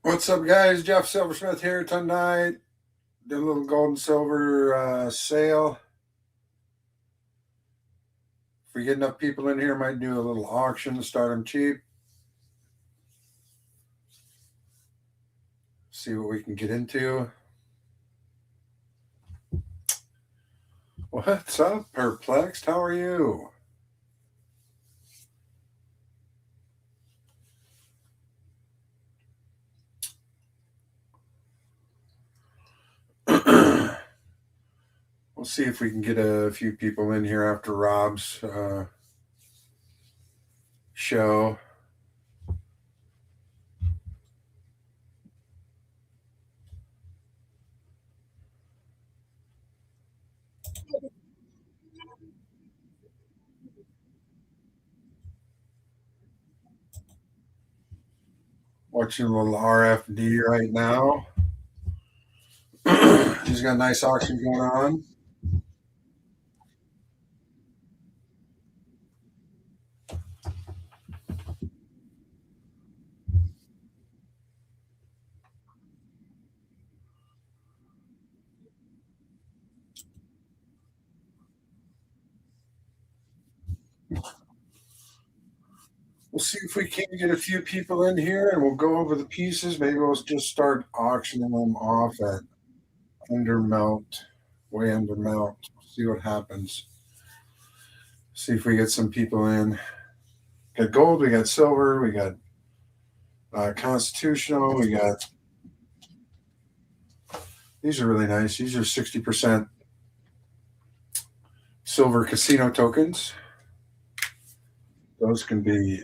What's up, guys? Jeff Silversmith here tonight. Did a little gold and silver sale. If we get enough people in here, might do a little auction, start them cheap. See what we can get into. What's up, Perplexed? How are you? We'll see if we can get a few people in here after Rob's show. Watching a little RFD right now. He's got a nice auction going on. We'll see if we can get a few people in here and we'll go over the pieces. Maybe we'll just start auctioning them off at under melt, way under melt. See what happens. See if we get some people in. Got gold, we got silver, we got constitutional, we got. These are really nice. These are 60% silver casino tokens. Those can be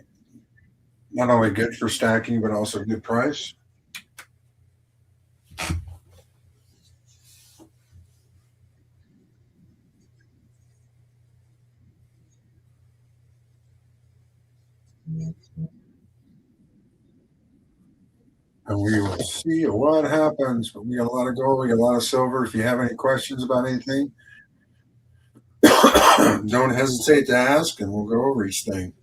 not only good for stacking, but also good price. And we will see what happens. But we got a lot of gold, we got a lot of silver. If you have any questions about anything, don't hesitate to ask, and we'll go over each thing.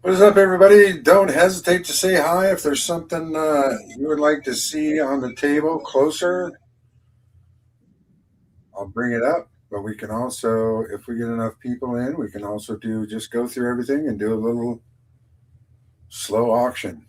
What is up, everybody? Don't hesitate to say hi if there's something you would like to see on the table closer. I'll bring it up. But we can also, if we get enough people in, we can also do just go through everything and do a little slow auction.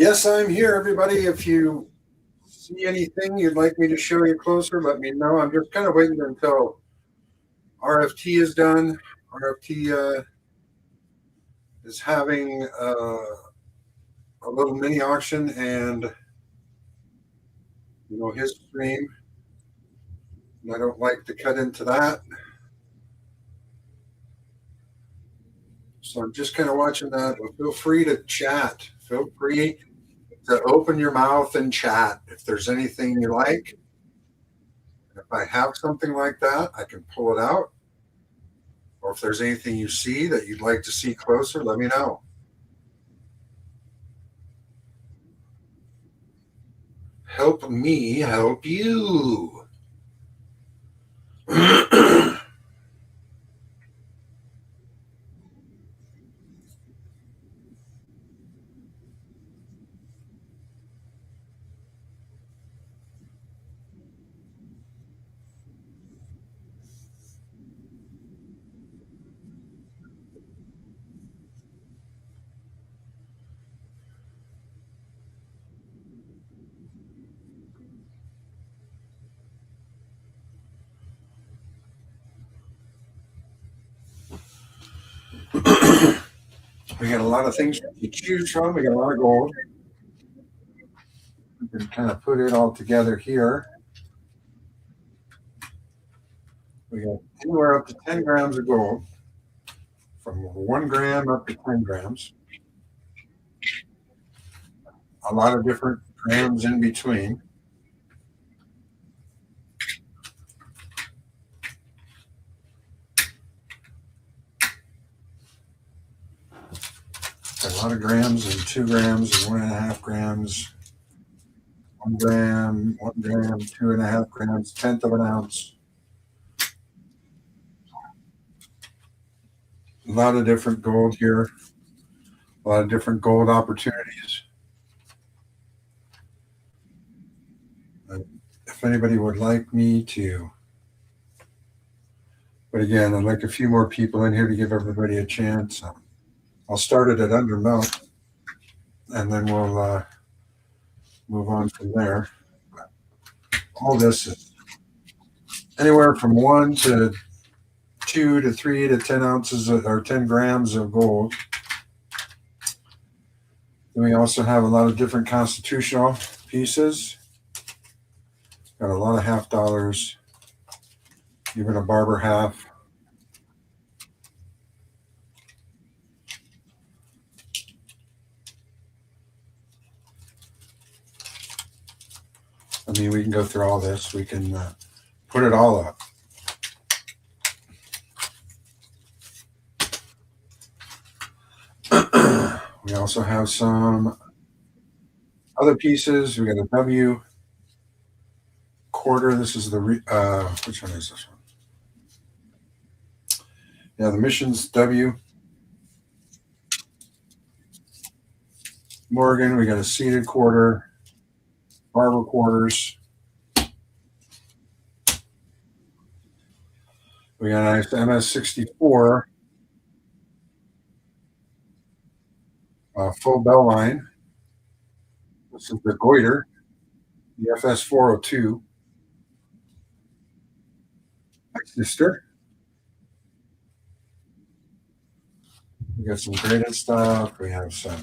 Yes, I'm here, everybody. If you see anything you'd like me to show you closer, let me know. I'm just kind of waiting until RFT is done. RFT is having a little mini auction, and his stream. And I don't like to cut into that, so I'm just kind of watching that. But feel free to chat. Feel free to open your mouth and chat if there's anything you like. If I have something like that, I can pull it out. Or if there's anything you see that you'd like to see closer, let me know. Help me help you. We got a lot of things to choose from. We got a lot of gold. We can kind of put it all together here. We got anywhere up to 10 grams of gold, from 1 gram up to 10 grams. A lot of different grams in between. Got a lot of grams and 2 grams and 1.5 grams. 1 gram, 1 gram, 2.5 grams, 1/10 of an ounce. A lot of different gold here. A lot of different gold opportunities. If anybody would like me to, but again, I'd like a few more people in here to give everybody a chance. I'll start it at under melt, and then we'll move on from there. All this is anywhere from 1 to 2 to 3 to 10 ounces or 10 grams of gold. Then we also have a lot of different constitutional pieces. Got a lot of half dollars, even a Barber half. I mean, we can go through all this. We can put it all up. We also have some other pieces. We got a W quarter. This is the which one is this one? Yeah, the Missions W. Morgan. We got a seated quarter. Barber quarters. We got a nice MS-64 full bell line. This is the Goiter, the FS-402. My sister. We got some graded stuff. We have some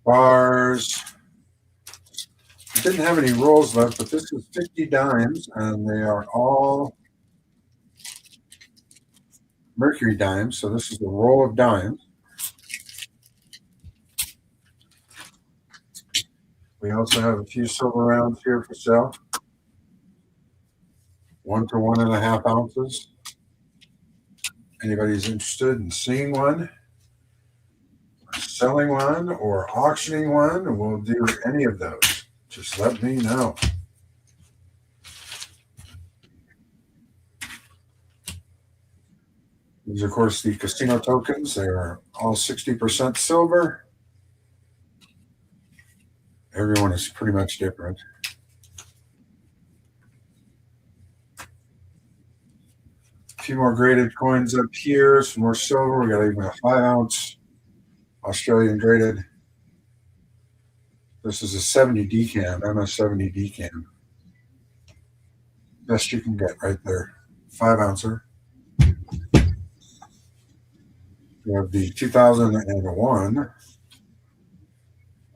bars. I didn't have any rolls left, but this is 50 dimes, and they are all mercury dimes. So this is the roll of dimes. We also have a few silver rounds here for sale. 1 to 1.5 ounces. Anybody's interested in seeing one, selling one, or auctioning one, we'll do any of those. Just let me know. These are, of course, the casino tokens. They are all 60% silver. Everyone is pretty much different. A few more graded coins up here. Some more silver. We got even a 5 ounce Australian graded. This is a 70 decam, MS70 decam. Best you can get right there. 5 ouncer. We have the 2001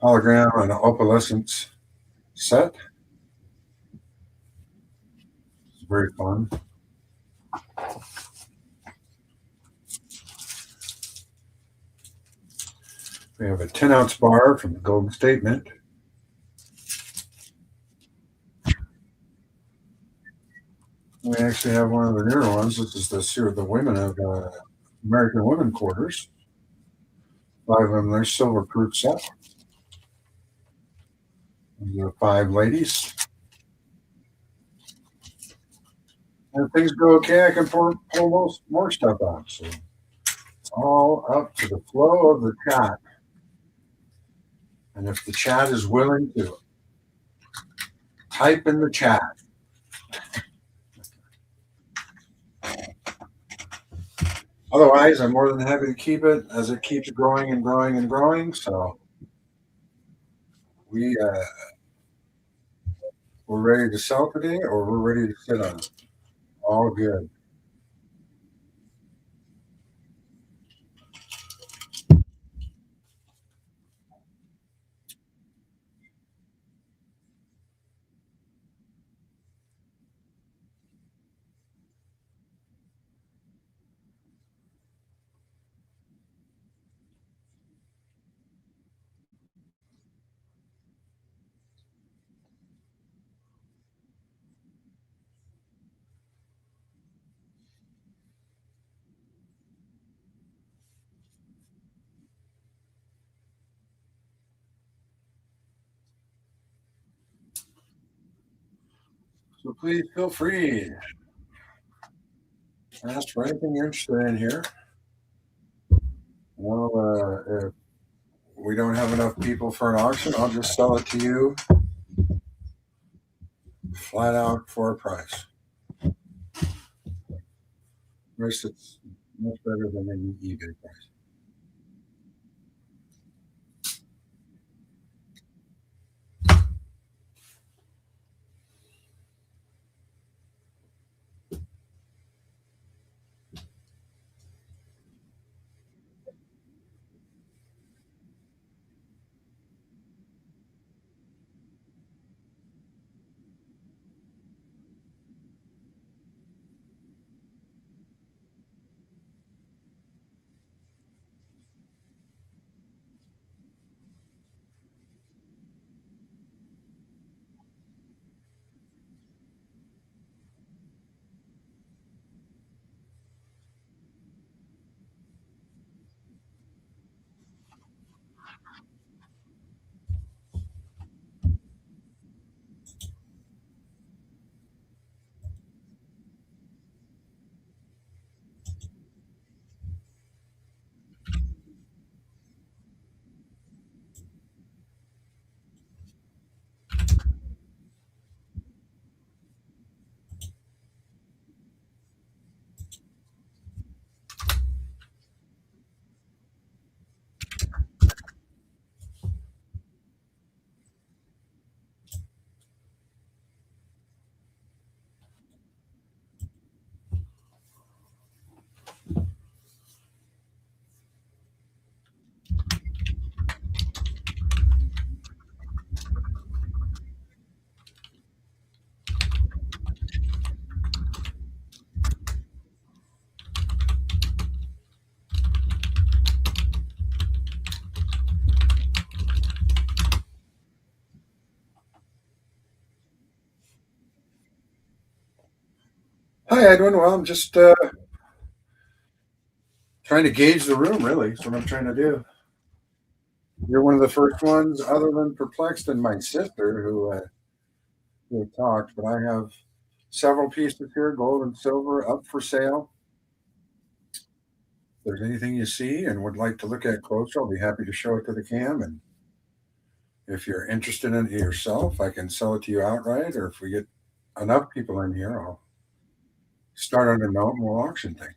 hologram and opalescence set. It's very fun. We have a 10-ounce bar from the Golden State Mint. We actually have one of the newer ones. This is this here, the women of American Women Quarters. 5 of them. They're silver proof set. These are 5 ladies. And if things go okay, I can pull most more stuff out. So it's all up to the flow of the chat. And if the chat is willing to type in the chat. Otherwise, I'm more than happy to keep it as it keeps growing and growing and growing. So we're ready to sell today, or we're ready to sit on it. All good. So please feel free to ask for anything you're interested in here. Well, if we don't have enough people for an auction, I'll just sell it to you flat out for a price. Price it's much better than any eBay price. Hi, Edwin. Well, I'm just trying to gauge the room, really. That's what I'm trying to do. You're one of the first ones, other than Perplexed and my sister, who talked, but I have several pieces here, gold and silver, up for sale. If there's anything you see and would like to look at closer, I'll be happy to show it to the cam. And if you're interested in it yourself, I can sell it to you outright. Or if we get enough people in here, I'll start on a note and we'll auction things.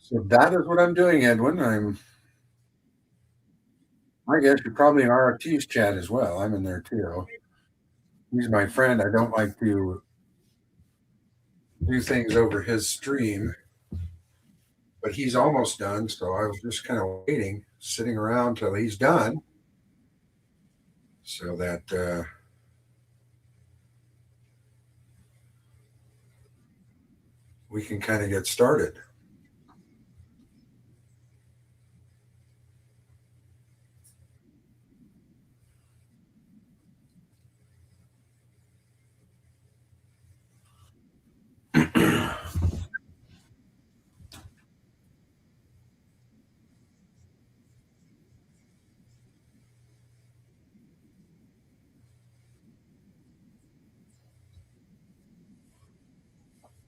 So that is what I'm doing, Edwin. I guess you're probably in RFT's chat as well. I'm in there too. He's my friend. I don't like to do things over his stream, but he's almost done. So I was just kind of waiting, sitting around till he's done so that we can kind of get started.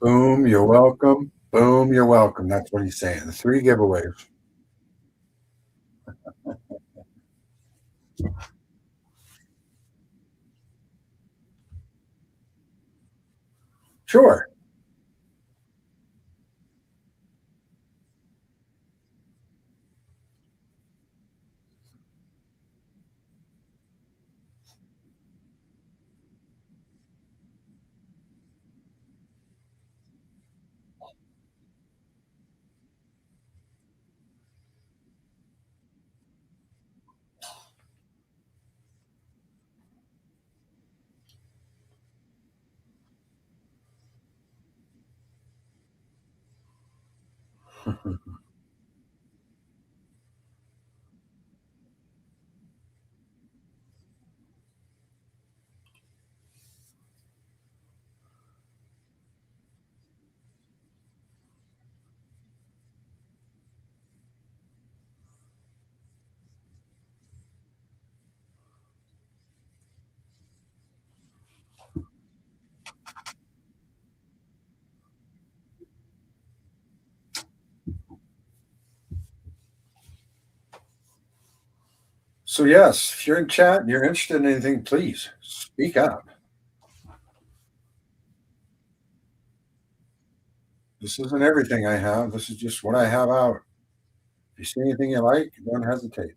Boom, you're welcome. Boom, you're welcome. That's what he's saying. The three giveaways. Sure. So, yes, if you're in chat and you're interested in anything, please speak up. This isn't everything I have. This is just what I have out. If you see anything you like, don't hesitate.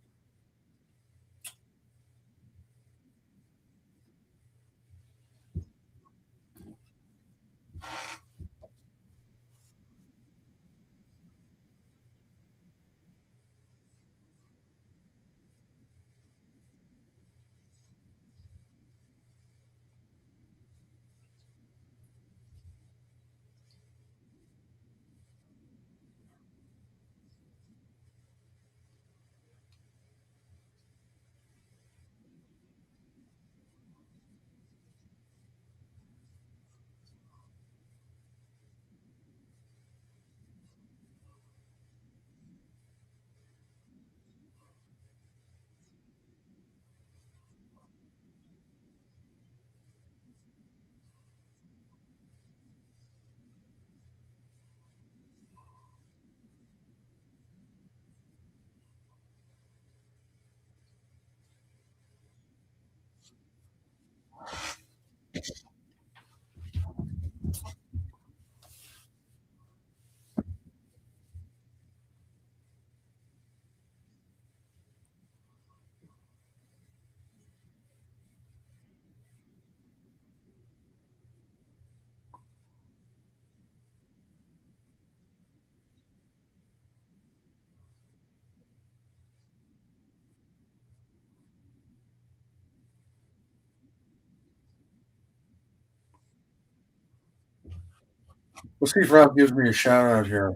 We'll see if Rob gives me a shout out here.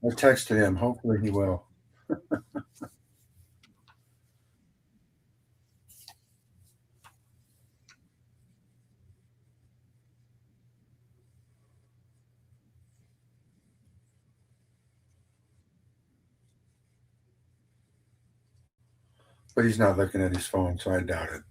I texted him. Hopefully, he will. But he's not looking at his phone, so I doubt it.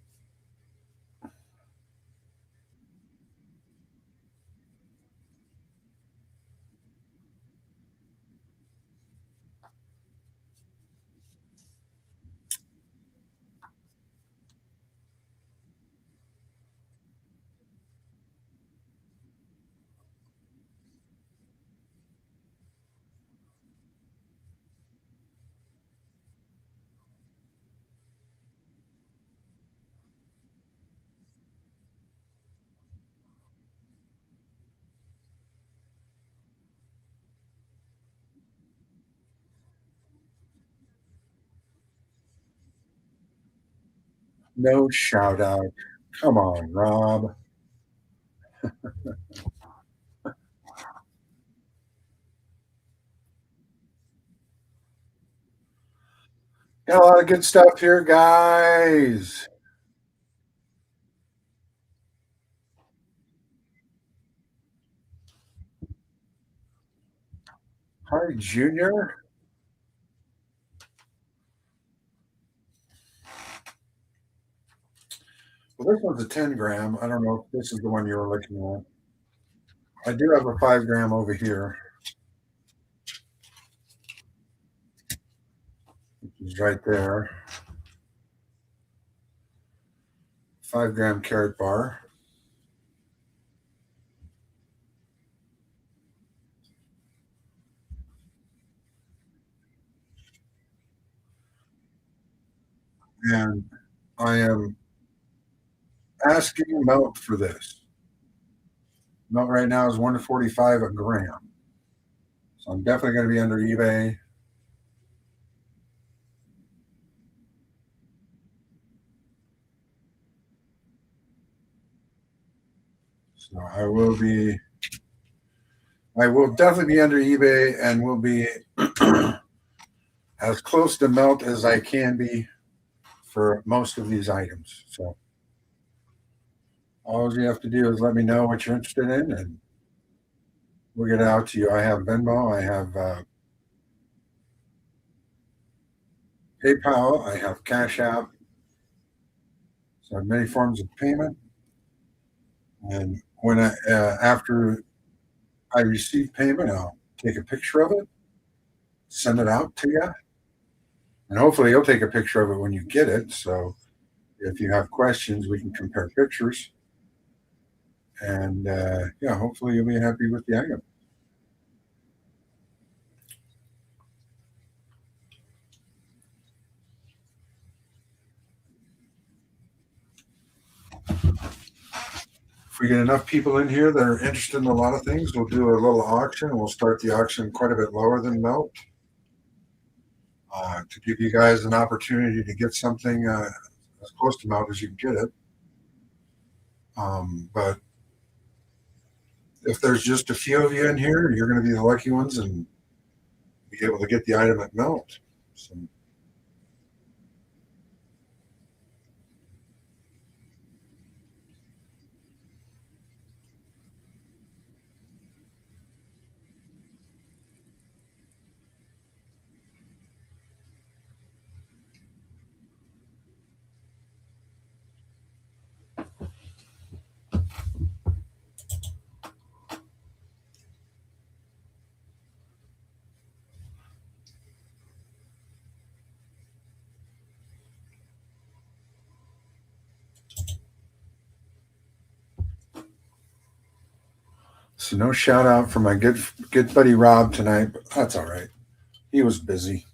No shout out. Come on, Rob. Got a lot of good stuff here, guys. Hi, Junior. Well, this one's a 10 gram. I don't know if this is the one you were looking at. I do have a 5 gram over here, which is right there. 5 gram carrot bar. And I am asking Melt for this. Melt right now is 145 a gram. So I'm definitely going to be under eBay. So I will definitely be under eBay and will be as close to Melt as I can be for most of these items. So all you have to do is let me know what you're interested in, and we'll get it out to you. I have Venmo, I have PayPal, I have Cash App, so I have many forms of payment. And when after I receive payment, I'll take a picture of it, send it out to you, and hopefully you'll take a picture of it when you get it. So if you have questions, we can compare pictures, and yeah, hopefully you'll be happy with the item. If we get enough people in here that are interested in a lot of things, we'll do a little auction. We'll start the auction quite a bit lower than Melt to give you guys an opportunity to get something as close to Melt as you can get it. But if there's just a few of you in here, you're going to be the lucky ones and be able to get the item at Melt. So, so no shout out for my good buddy Rob tonight, but that's all right. He was busy.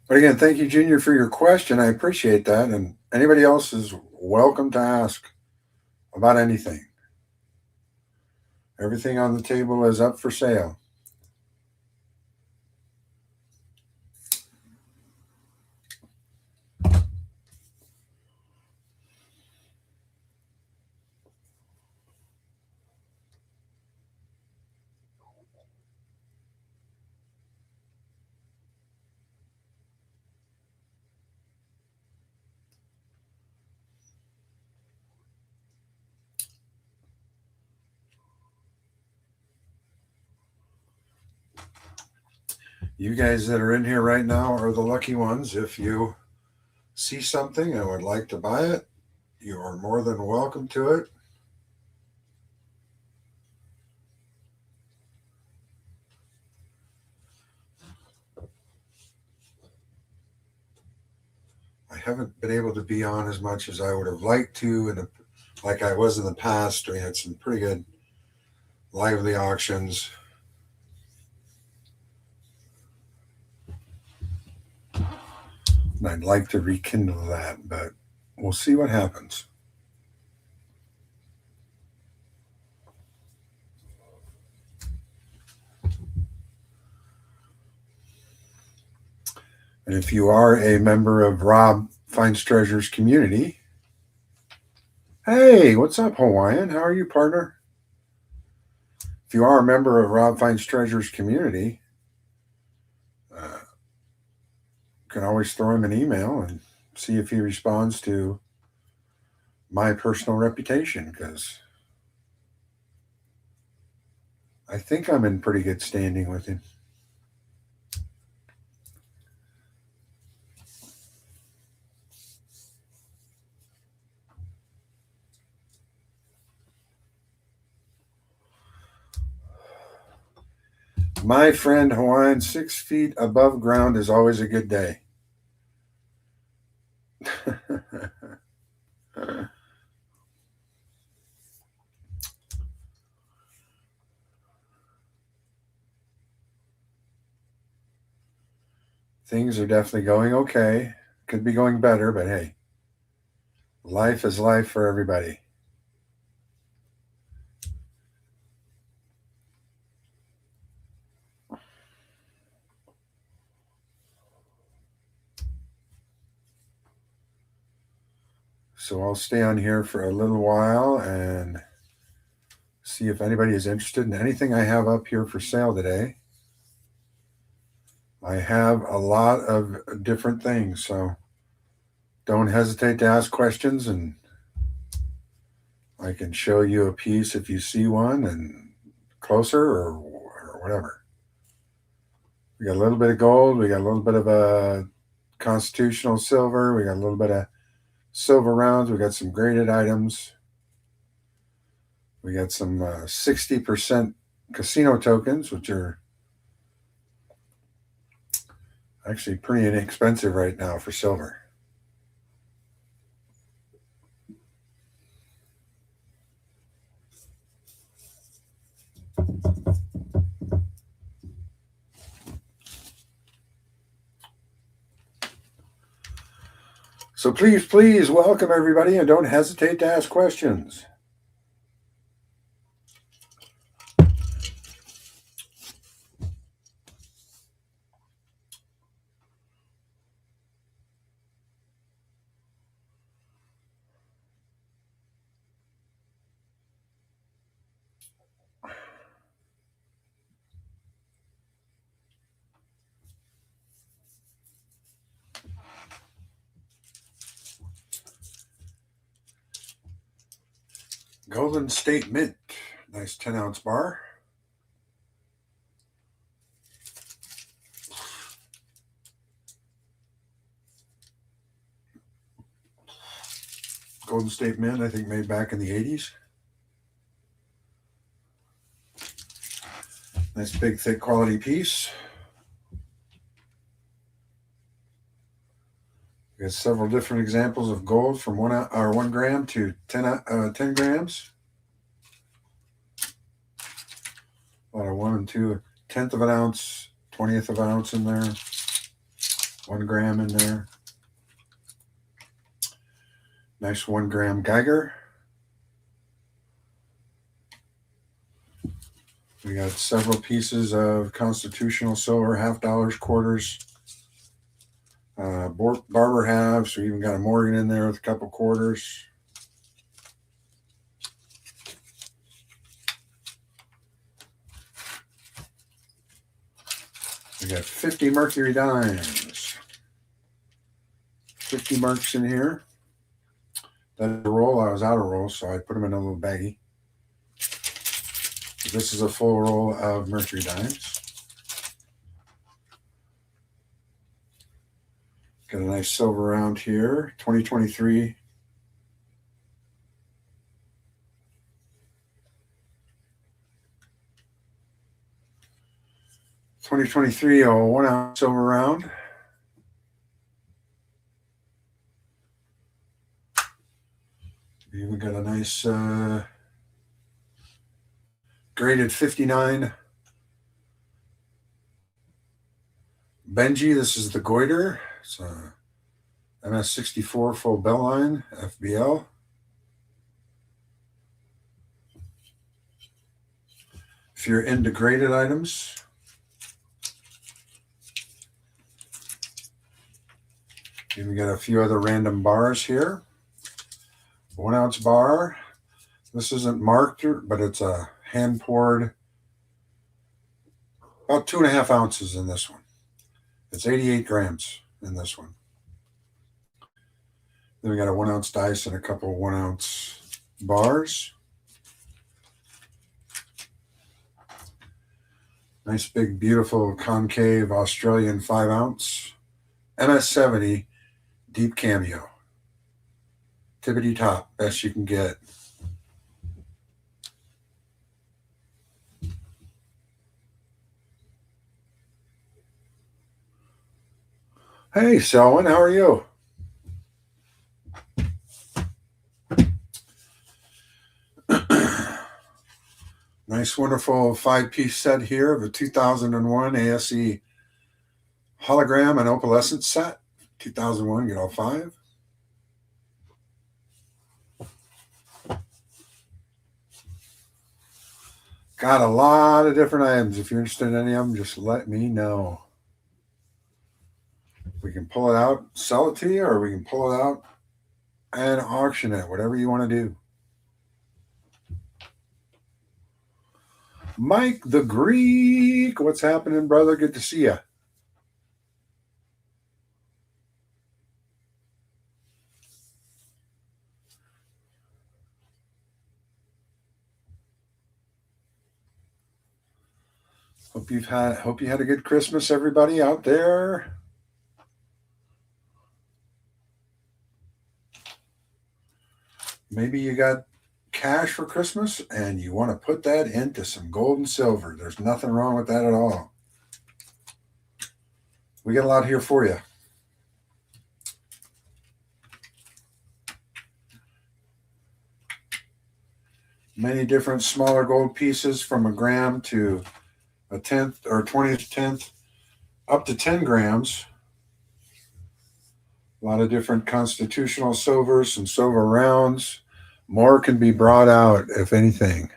But again, thank you, Junior, for your question. I appreciate that. And anybody else is welcome to ask about anything. Everything on the table is up for sale. You guys that are in here right now are the lucky ones. If you see something and would like to buy it, you are more than welcome to it. I haven't been able to be on as much as I would have liked to, like I was in the past. We had some pretty good lively auctions. And I'd like to rekindle that, but we'll see what happens. And if you are a member of Rob Finds Treasures community, hey, what's up, Hawaiian? How are you, partner? If you are a member of Rob Finds Treasures community, you can always throw him an email and see if he responds to my personal reputation, because I think I'm in pretty good standing with him. My friend Hawaiian, 6 feet above ground is always a good day. Things are definitely going okay. Could be going better, but hey, life is life for everybody. So I'll stay on here for a little while and see if anybody is interested in anything I have up here for sale today. I have a lot of different things, so don't hesitate to ask questions, and I can show you a piece if you see one and closer or whatever. We got a little bit of gold, we got a little bit of a constitutional silver, we got a little bit of silver rounds, we got some graded items, we got some 60% casino tokens, which are actually pretty inexpensive right now for silver. So please welcome everybody, and don't hesitate to ask questions. Golden State Mint, nice 10-ounce bar. Golden State Mint, I think made back in the 80s. Nice big thick quality piece. We got several different examples of gold from 1 gram to 10 grams. A lot of 1 and 2 tenth of an ounce, 20th of an ounce in there, 1 gram in there. Nice 1 gram Geiger. We got several pieces of constitutional silver, half dollars, quarters, barber halves. We even got a Morgan in there with a couple quarters. We got 50 mercury dimes. 50 marks in here. That's a roll. I was out of roll, so I put them in a little baggie. This is a full roll of mercury dimes. Got a nice silver round here, 2023. A 1 ounce silver round. We got a nice graded 59 Benji. This is the goiter. It's MS64 full bell line, FBL. If you're into graded items, we got a few other random bars here. 1 ounce bar. This isn't marked, but it's a hand poured, about 2.5 ounces in this one. It's 88 grams in this one. Then we got a 1 ounce dice and a couple of 1 ounce bars. Nice big beautiful concave Australian 5 ounce MS70 deep cameo. Tippity top, best you can get. Hey, Selwyn, how are you? Nice, wonderful 5-piece set here of the 2001 ASE hologram and opalescent set. 2001, get all 5. Got a lot of different items. If you're interested in any of them, just let me know. We can pull it out, sell it to you, or we can pull it out and auction it, whatever you want to do. Mike the Greek, what's happening, brother? Good to see you. Hope you had a good Christmas, everybody out there. Maybe you got cash for Christmas and you want to put that into some gold and silver. There's nothing wrong with that at all. We got a lot here for you. Many different smaller gold pieces from a gram to a 10th or 20th tenth up to 10 grams. A lot of different constitutional silvers, some silver rounds. More can be brought out, if anything.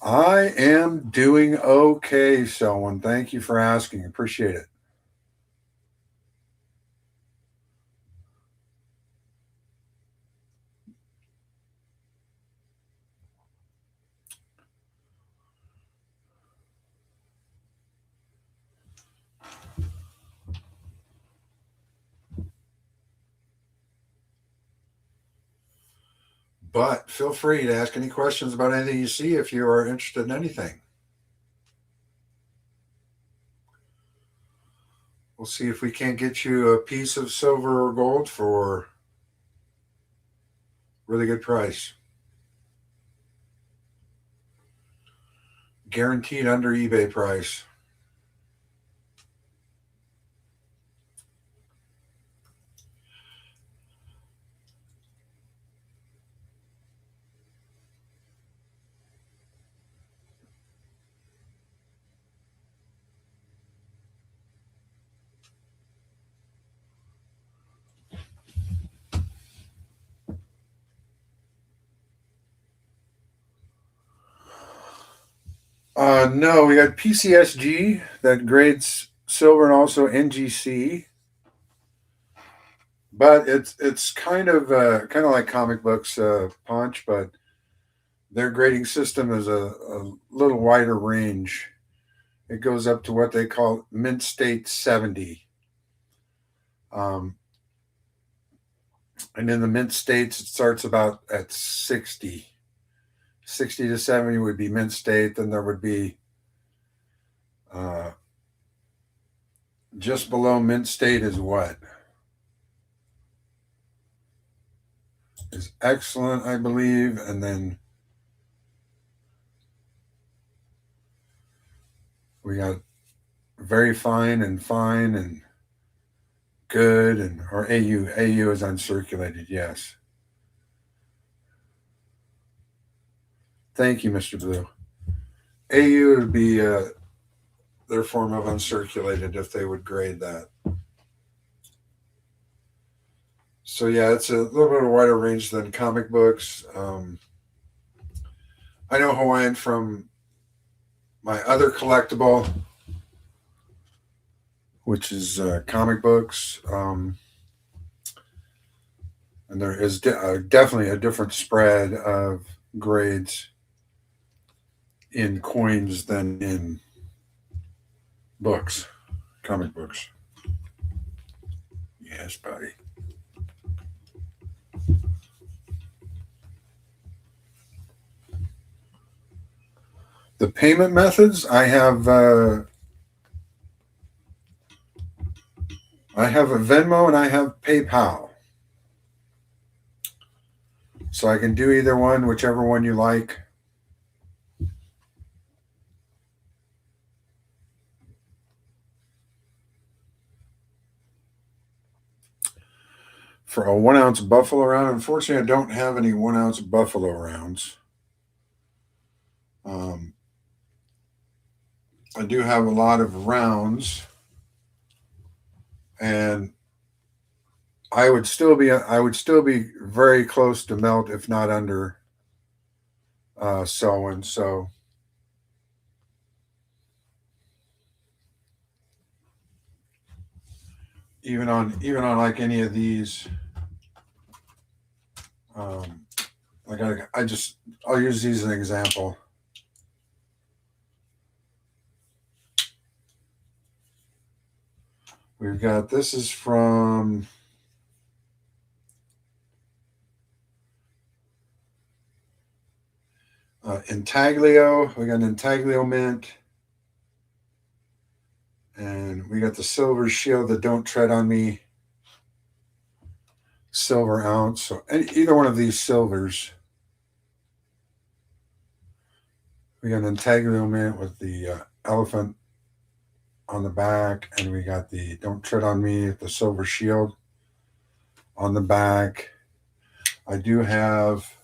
I am doing okay, Selwyn. Thank you for asking. Appreciate it. But feel free to ask any questions about anything you see if you are interested in anything. We'll see if we can't get you a piece of silver or gold for really good price. Guaranteed under eBay price. No, we got PCSG that grades silver and also NGC, but it's kind of like comic books punch, but their grading system is a little wider range. It goes up to what they call mint state 70. And in the mint states, it starts about at 60. 60 to 70 would be mint state. Then there would be just below mint state is what? Is excellent, I believe. And then we got very fine and good, and or AU. AU is uncirculated, yes. Thank you, Mr. Blue. AU would be their form of uncirculated if they would grade that. So yeah, it's a little bit of a wider range than comic books. I know Hawaiian from my other collectible, which is comic books. And there is definitely a different spread of grades in coins than in books, comic books. Yes, buddy. The payment methods, I have a Venmo and I have PayPal. So I can do either one, whichever one you like. For a 1 ounce buffalo round, unfortunately, I don't have any 1 ounce buffalo rounds. I do have a lot of rounds, and I would still be very close to melt, if not under Selwyn. So even on like any of these, like I'll use these as an example. We've got, this is from Intaglio. We got an Intaglio mint. And we got the Silver Shield, the Don't Tread on Me silver ounce. So either one of these silvers. We got an Intaglio mint with the elephant on the back, and we got the Don't Tread on Me, the Silver Shield on the back. I do have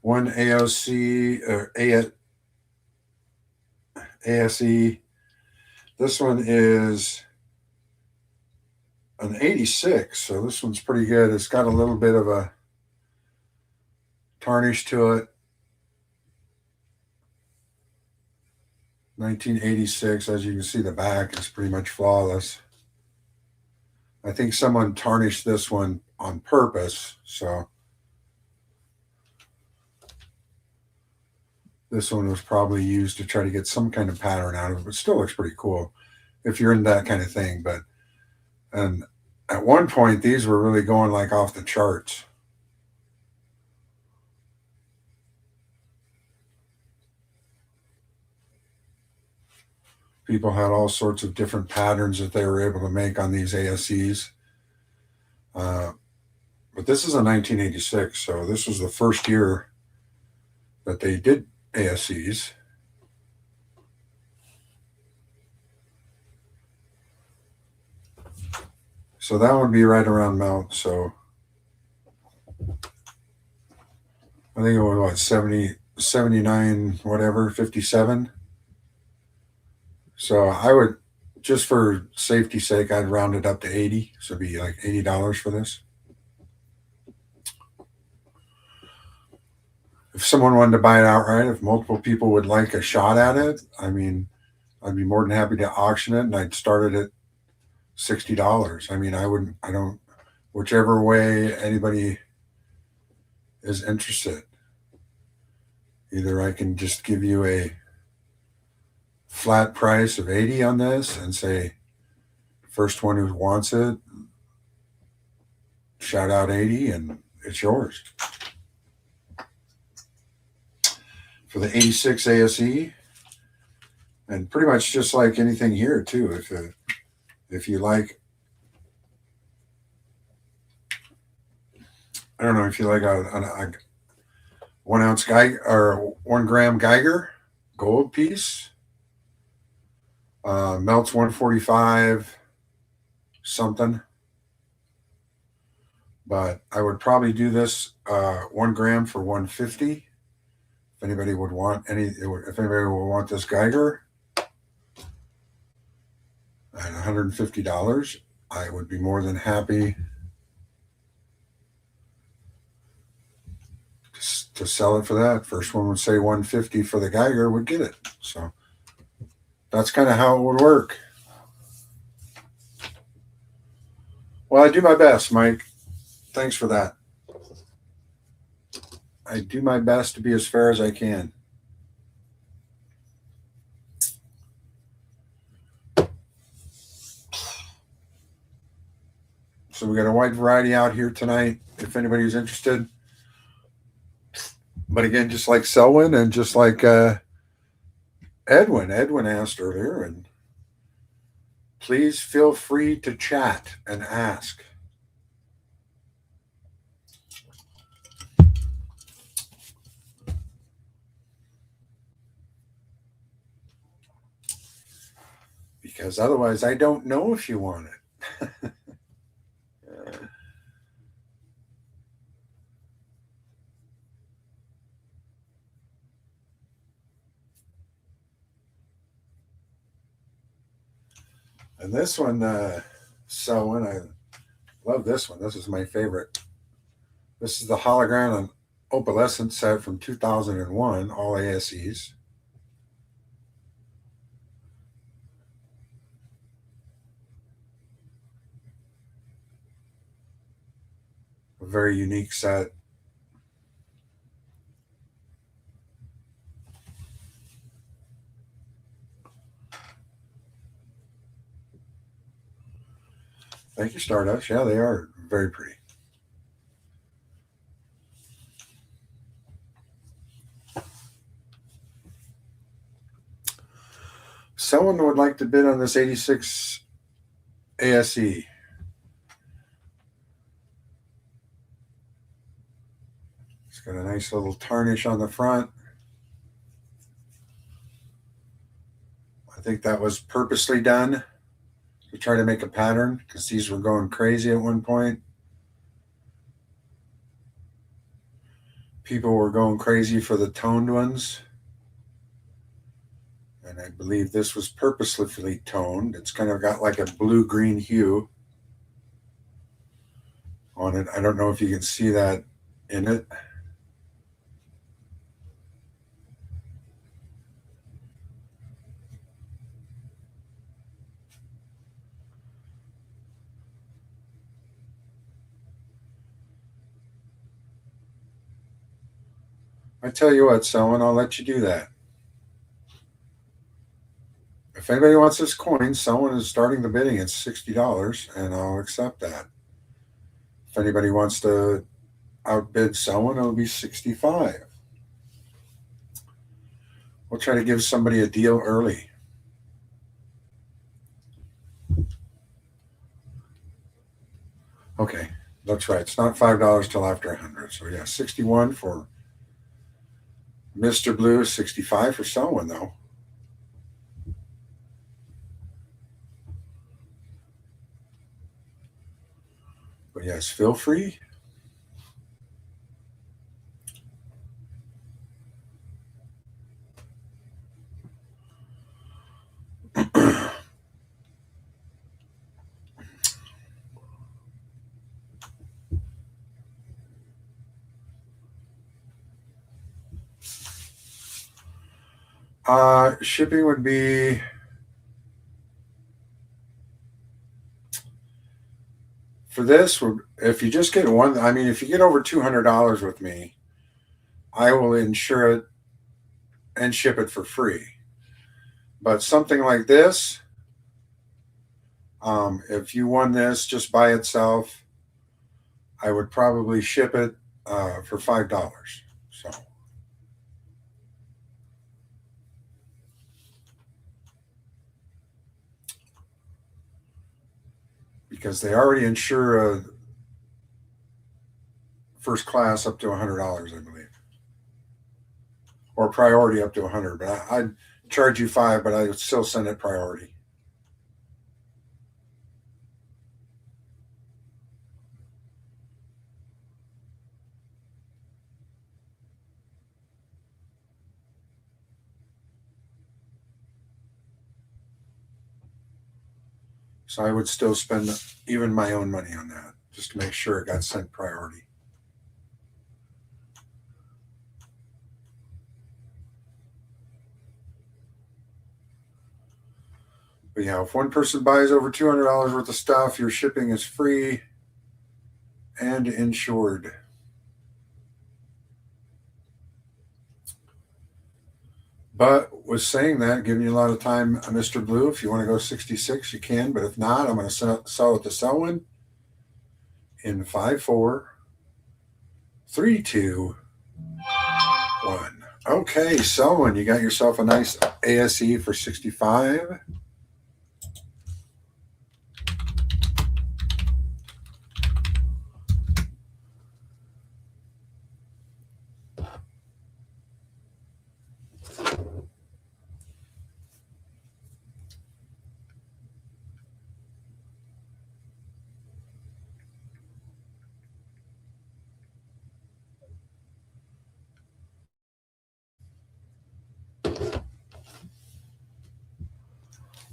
one AOC or ASE. This one is an 86, so this one's pretty good. It's got a little bit of a tarnish to it. 1986, as you can see, the back is pretty much flawless. I think someone tarnished this one on purpose, so this one was probably used to try to get some kind of pattern out of it, but still looks pretty cool if you're into that kind of thing. But and at one point, these were really going like off the charts. People had all sorts of different patterns that they were able to make on these ASEs. But this is a 1986, so this was the first year that they did ASEs. So that would be right around melt. So I think it was what, 70, 79, whatever, 57. So I would, just for safety's sake, I'd round it up to 80. So it'd be like $80 for this. If someone wanted to buy it outright, if multiple people would like a shot at it, I mean, I'd be more than happy to auction it, and I'd start it at $60. I mean, I don't, whichever way anybody is interested. Either I can just give you a flat price of 80 on this and say, first one who wants it, shout out 80 and it's yours. For the 86 ASE, and pretty much just like anything here too, if you like, I don't know, if you like a 1 ounce Geiger or 1 gram Geiger gold piece, melts 145 something, but I would probably do this 1 gram for 150. If anybody would want if anybody would want this Geiger at $150, I would be more than happy to sell it for that. First one would say 150 for the Geiger would get it. So that's kind of how it would work. Well, I do my best, Mike. Thanks for that. I do my best to be as fair as I can. So we got a wide variety out here tonight if anybody's interested. But again, just like Selwyn and just like Edwin asked earlier, and please feel free to chat and ask. Because otherwise I don't know if you want it. And this one, Selwyn, I love this one. This is my favorite. This is the hologram on opalescent set from 2001, all ASEs. A very unique set. Thank you, Stardust. Yeah, they are very pretty. Someone would like to bid on this 86 ASE. It's got a nice little tarnish on the front. I think that was purposely done to try to make a pattern because these were going crazy at one point. People were going crazy for the toned ones. And I believe this was purposely toned. It's kind of got like a blue-green hue on it. I don't know if you can see that in it. I tell you what, Selwyn, I'll let you do that. If anybody wants this coin, someone is starting the bidding at $60, and I'll accept that. If anybody wants to outbid someone, it'll be 65. We'll try to give somebody a deal early. Okay, that's right. It's not $5 till after 100. So yeah, 61 for Mr. Blue, 65 for someone though. But yes, feel free. Shipping would be for this. If you just get one, I mean, if you get over $200 with me, I will insure it and ship it for free. But something like this, if you won this just by itself, I would probably ship it for $5. So. Because they already insure a first class up to $100, I believe, or priority up to 100. But I'd charge you $5, but I would still send it priority. So I would still spend even my own money on that just to make sure it got sent priority. But yeah, if one person buys over $200 worth of stuff, your shipping is free and insured. But was saying that, giving you a lot of time, Mr. Blue. If you want to go 66, you can. But if not, I'm going to sell it to someone in 5, 4, 3, 2, 1. Okay, someone, you got yourself a nice ASE for 65.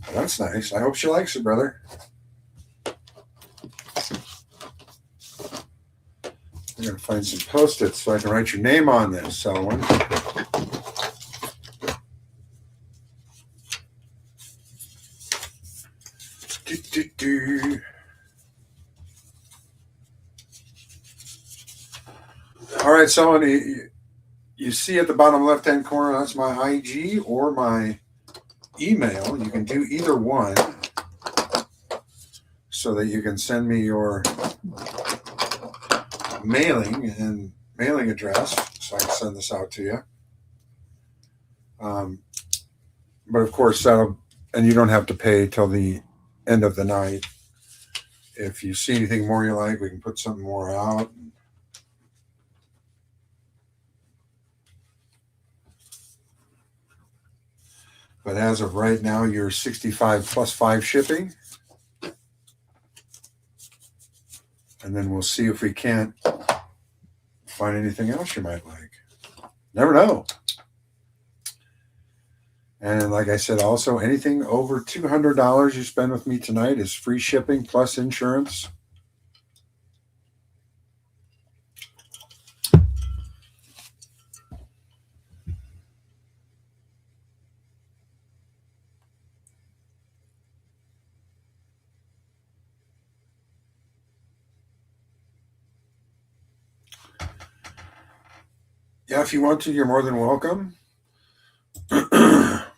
Well, that's nice. I hope she likes it, brother. I'm going to find some Post-its so I can write your name on this, someone. All right, someone, you see at the bottom left-hand corner, that's my IG or my email. You can do either one so that you can send me your mailing and mailing address so I can send this out to you. But of course, and you don't have to pay till the end of the night. If you see anything more you like, we can put something more out. But as of right now, you're 65 plus 5 shipping. And then we'll see if we can't find anything else you might like. Never know. And like I said, also anything over $200 you spend with me tonight is free shipping plus insurance. Yeah, if you want to, you're more than welcome. I'm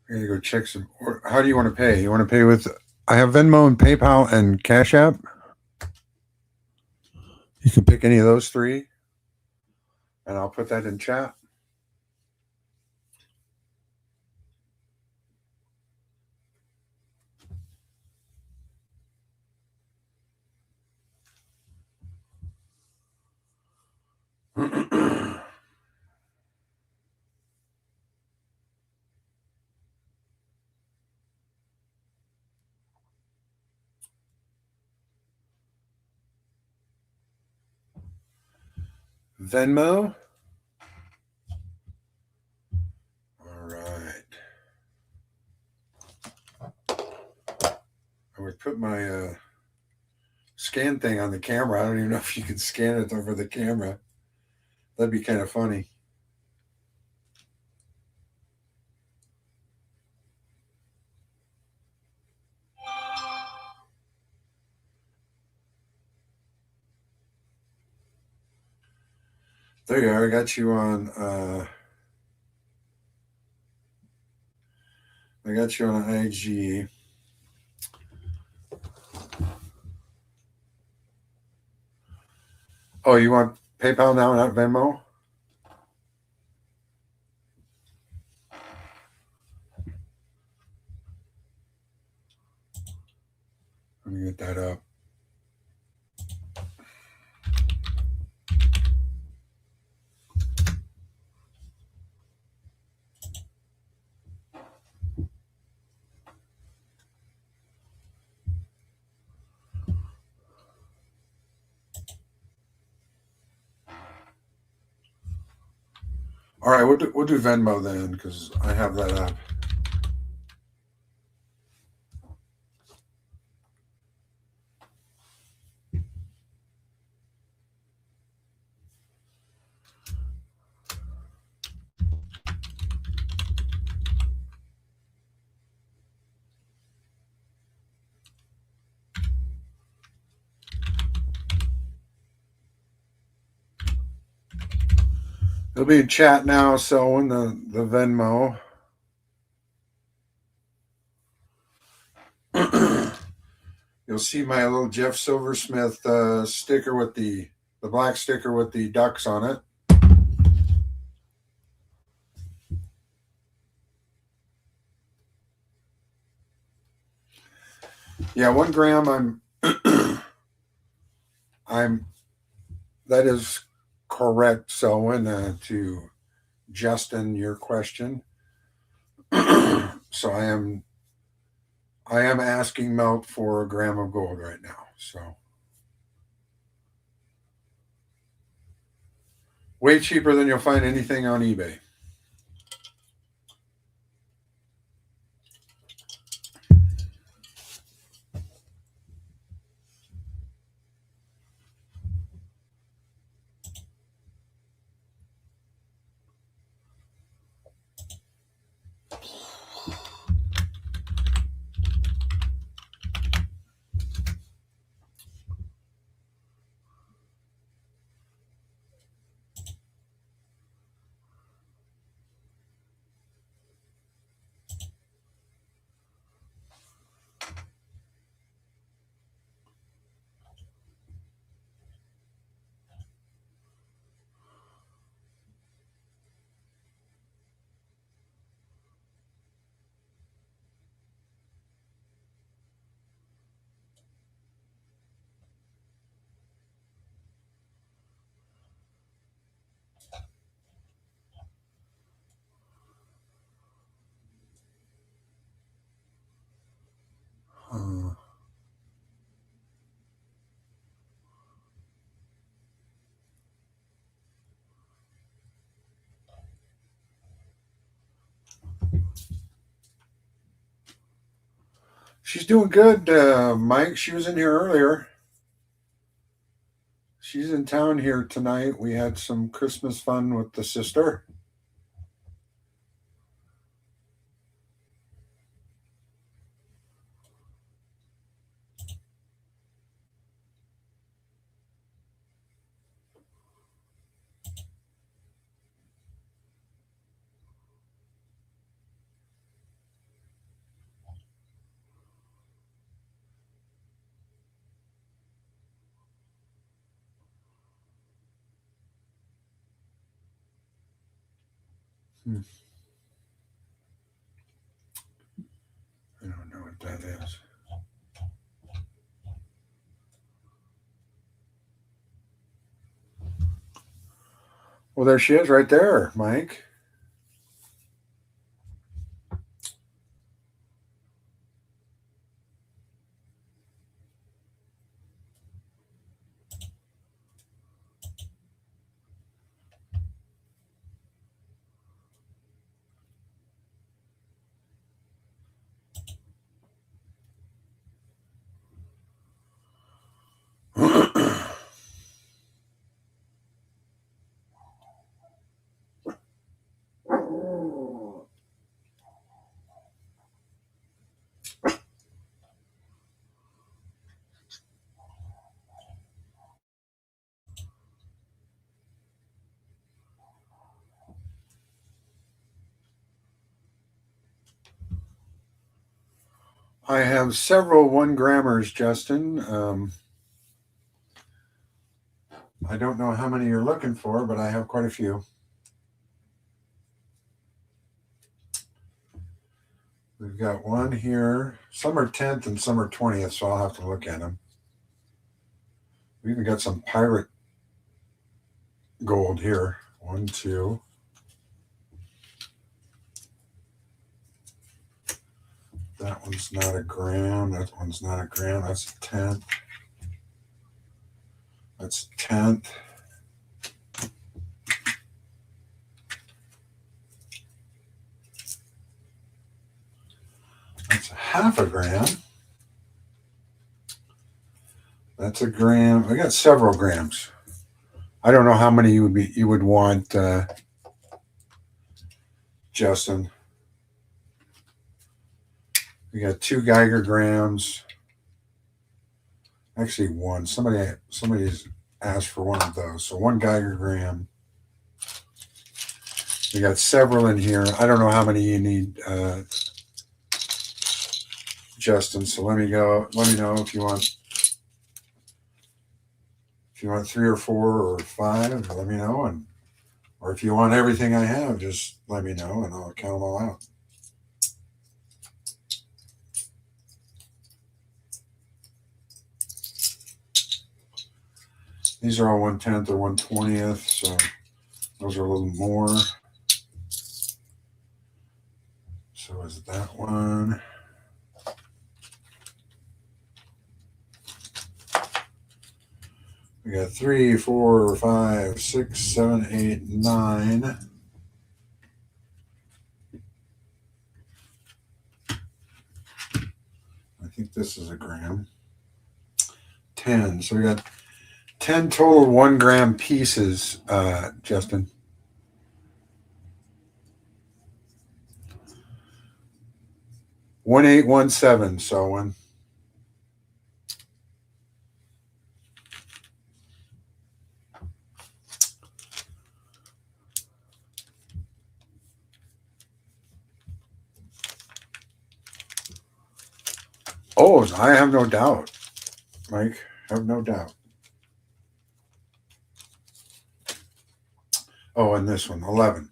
gonna go check some. How do you want to pay? You want to pay with? I have Venmo and PayPal and Cash App. You can pick any of those three, and I'll put that in chat. Venmo. All right. I would put my scan thing on the camera. I don't even know if you can scan it over the camera. That'd be kind of funny. There you are. I got you on. I got you on IG. Oh, you want PayPal now, not Venmo? Let me get that up. All right, we'll do Venmo then because I have that up. It'll be in chat now, so in the Venmo. You'll see my little Jeff Silversmith sticker with the black sticker with the ducks on it. Yeah, 1 gram. I'm that is correct. So, to Justin, your question. So I am asking Melt for 1 gram of gold right now. So way cheaper than you'll find anything on eBay. Uh, she's doing good, Mike. She was in here earlier. She's in town here tonight. We had some Christmas fun with the sister. Hmm. I don't know what that is. Well, there she is right there, Mike. I have several 1 grammers, Justin. I don't know how many you're looking for, but I have quite a few. We've got one here. Some are 10th and some are 20th, so I'll have to look at them. We even got some pirate gold here. 1, 2. That one's not a gram. That one's not a gram. That's a 10th. That's 10th. half a gram. That's a gram. I got several grams. I don't know how many you would want, Justin. We got 2 Geiger grams. Actually, one. Somebody's asked for one of those. So 1 Geiger gram. We got several in here. I don't know how many you need, Justin. So let me know if you want 3 or 4 or 5. Let me know, or if you want everything I have, just let me know and I'll count them all out. These are all 1/10 or 1/20th, so those are a little more. So is that one? We got 3, 4, 5, 6, 7, 8, 9. I think this is a gram. 10. So we got 10 total 1 gram pieces, Justin. $1817, Selwyn. Oh, I have no doubt, Mike. I have no doubt. Oh, and this one, 11.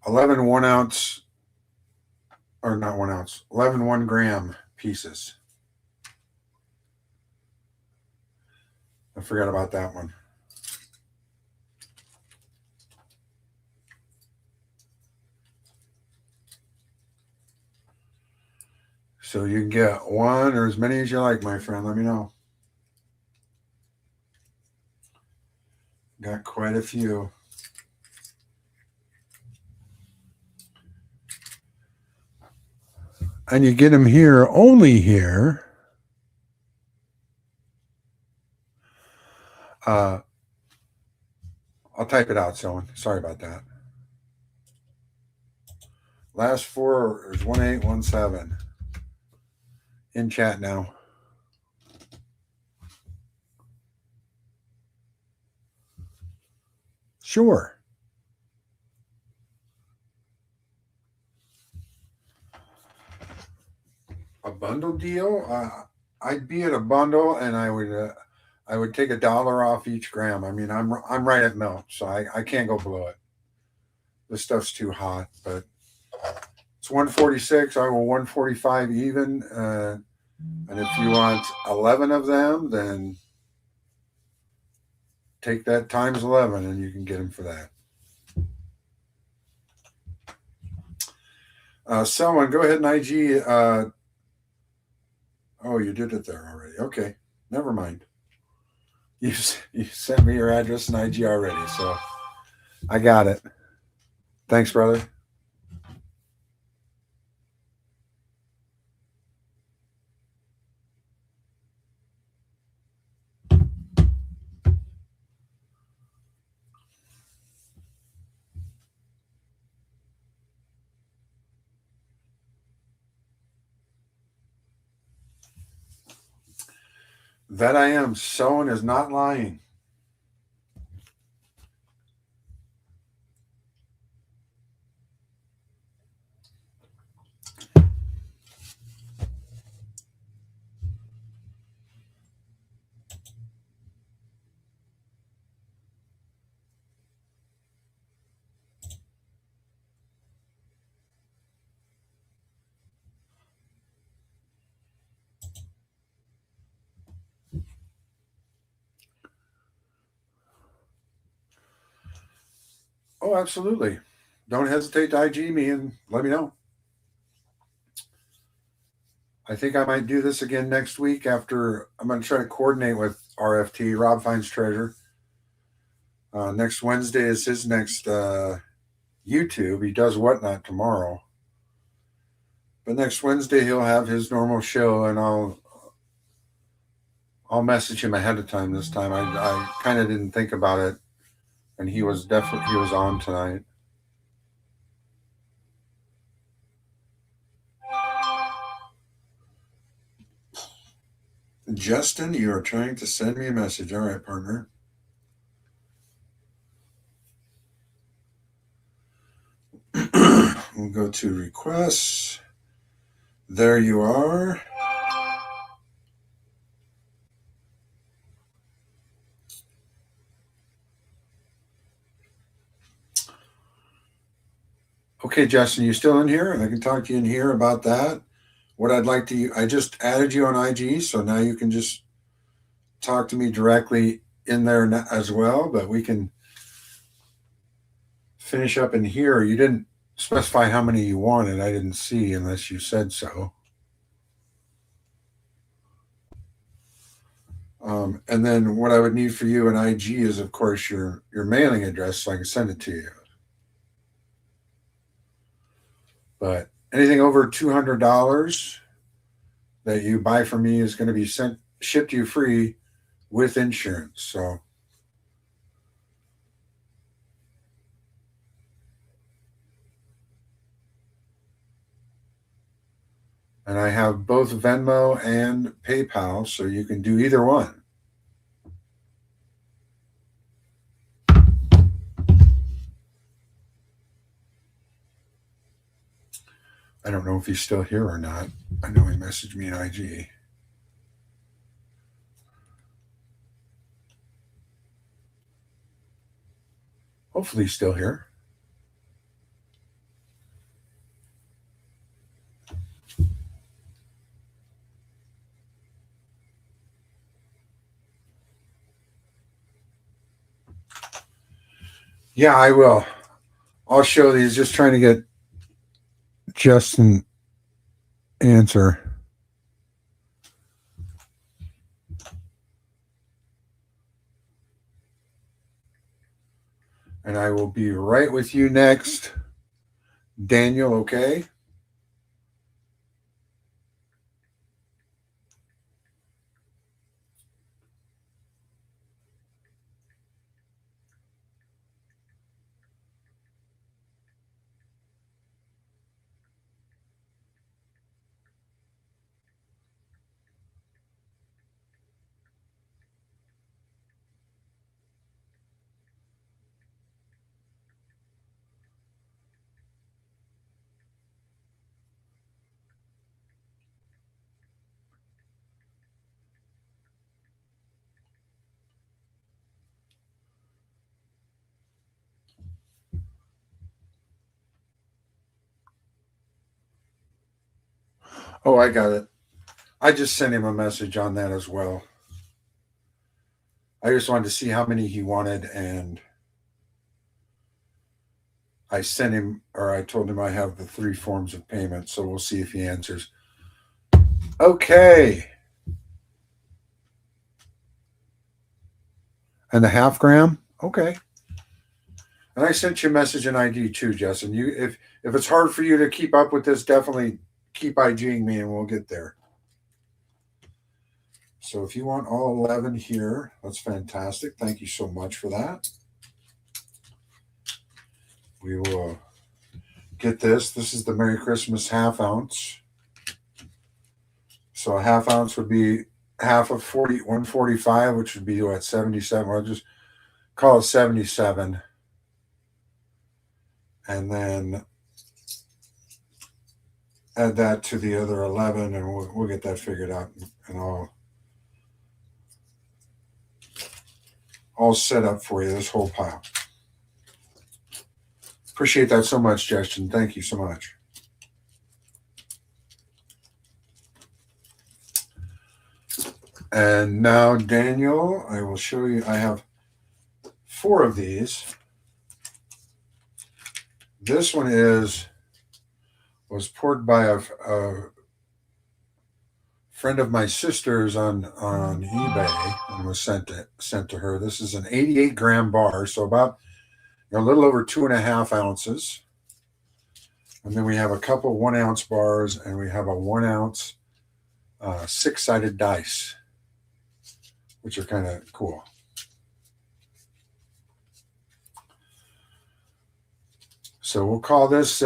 11 1 ounce, or not 1 ounce, 11 1 gram pieces. I forgot about that one. So you can get one or as many as you like, my friend. Let me know. Got quite a few. And you get them here, only here. I'll type it out, Selwyn. Sorry about that. Last 4 is 1817. In chat now. Sure. A bundle deal? I'd be at a bundle, and I would take $1 off each gram. I mean, I'm right at melt, so I can't go below it. This stuff's too hot, but it's 146. I will 145 even. And if you want 11 of them, then take that times 11, and you can get them for that. Someone, go ahead and IG. Oh, you did it there already. Okay, never mind. You sent me your address and IG already, so I got it. Thanks, brother. That I am. Someone is not lying. Oh, absolutely. Don't hesitate to IG me and let me know. I think I might do this again next week after I'm going to try to coordinate with RFT, Rob Finds Treasure. Next Wednesday is his next YouTube. He does Whatnot tomorrow. But next Wednesday he'll have his normal show, and I'll message him ahead of time this time. I kind of didn't think about it, and he was on tonight. Justin, you are trying to send me a message. All right, partner. We'll go to requests. There you are. Okay, Justin, you still in here? I can talk to you in here about that. What I'd like to, I just added you on IG, so now you can just talk to me directly in there as well, but we can finish up in here. You didn't specify how many you wanted. I didn't see unless you said so. And then what I would need for you in IG is, of course, your mailing address so I can send it to you. But anything over $200 that you buy from me is going to be shipped to you free with insurance. So and I have both Venmo and PayPal, so you can do either one. I don't know if he's still here or not. I know he messaged me in IG. Hopefully he's still here. Yeah, I will. I'll show these. Just trying to get Justin answer. And I will be right with you next. Daniel, okay? Oh, I got it. I just sent him a message on that as well. I just wanted to see how many he wanted, and I sent him, or I told him I have the 3 forms of payment, so we'll see if he answers. Okay. And the half gram? Okay. And I sent you a message in ID too, Justin. If it's hard for you to keep up with this, definitely keep IGing me and we'll get there. So if you want all 11 here, that's fantastic. Thank you so much for that. We will get this. This is the Merry Christmas half ounce. So a half ounce would be half of 145, which would be what, 77. I'll just call it 77. And then add that to the other 11, and we'll get that figured out, and all set up for you, this whole pile. Appreciate that so much, Justin. Thank you so much. And now, Daniel, I will show you. I have 4 of these. This one was poured by a friend of my sister's on eBay and was sent to her. This is an 88 gram bar, so about a little over 2.5 ounces. And then we have a couple 1 ounce bars, and we have a 1 ounce 6-sided dice, which are kind of cool. So we'll call this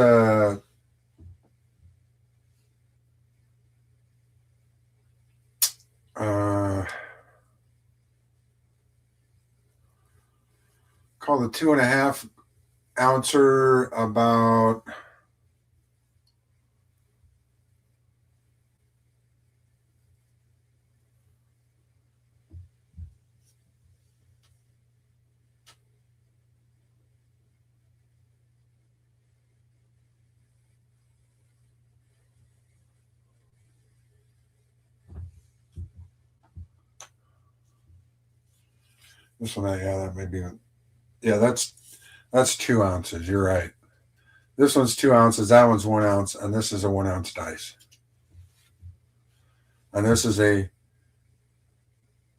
call the 2.5 ouncer about this one. Yeah, that may be. Yeah, that's 2 ounces. You're right. This one's 2 ounces. That one's 1 ounce, and this is a 1 ounce dice. And this is a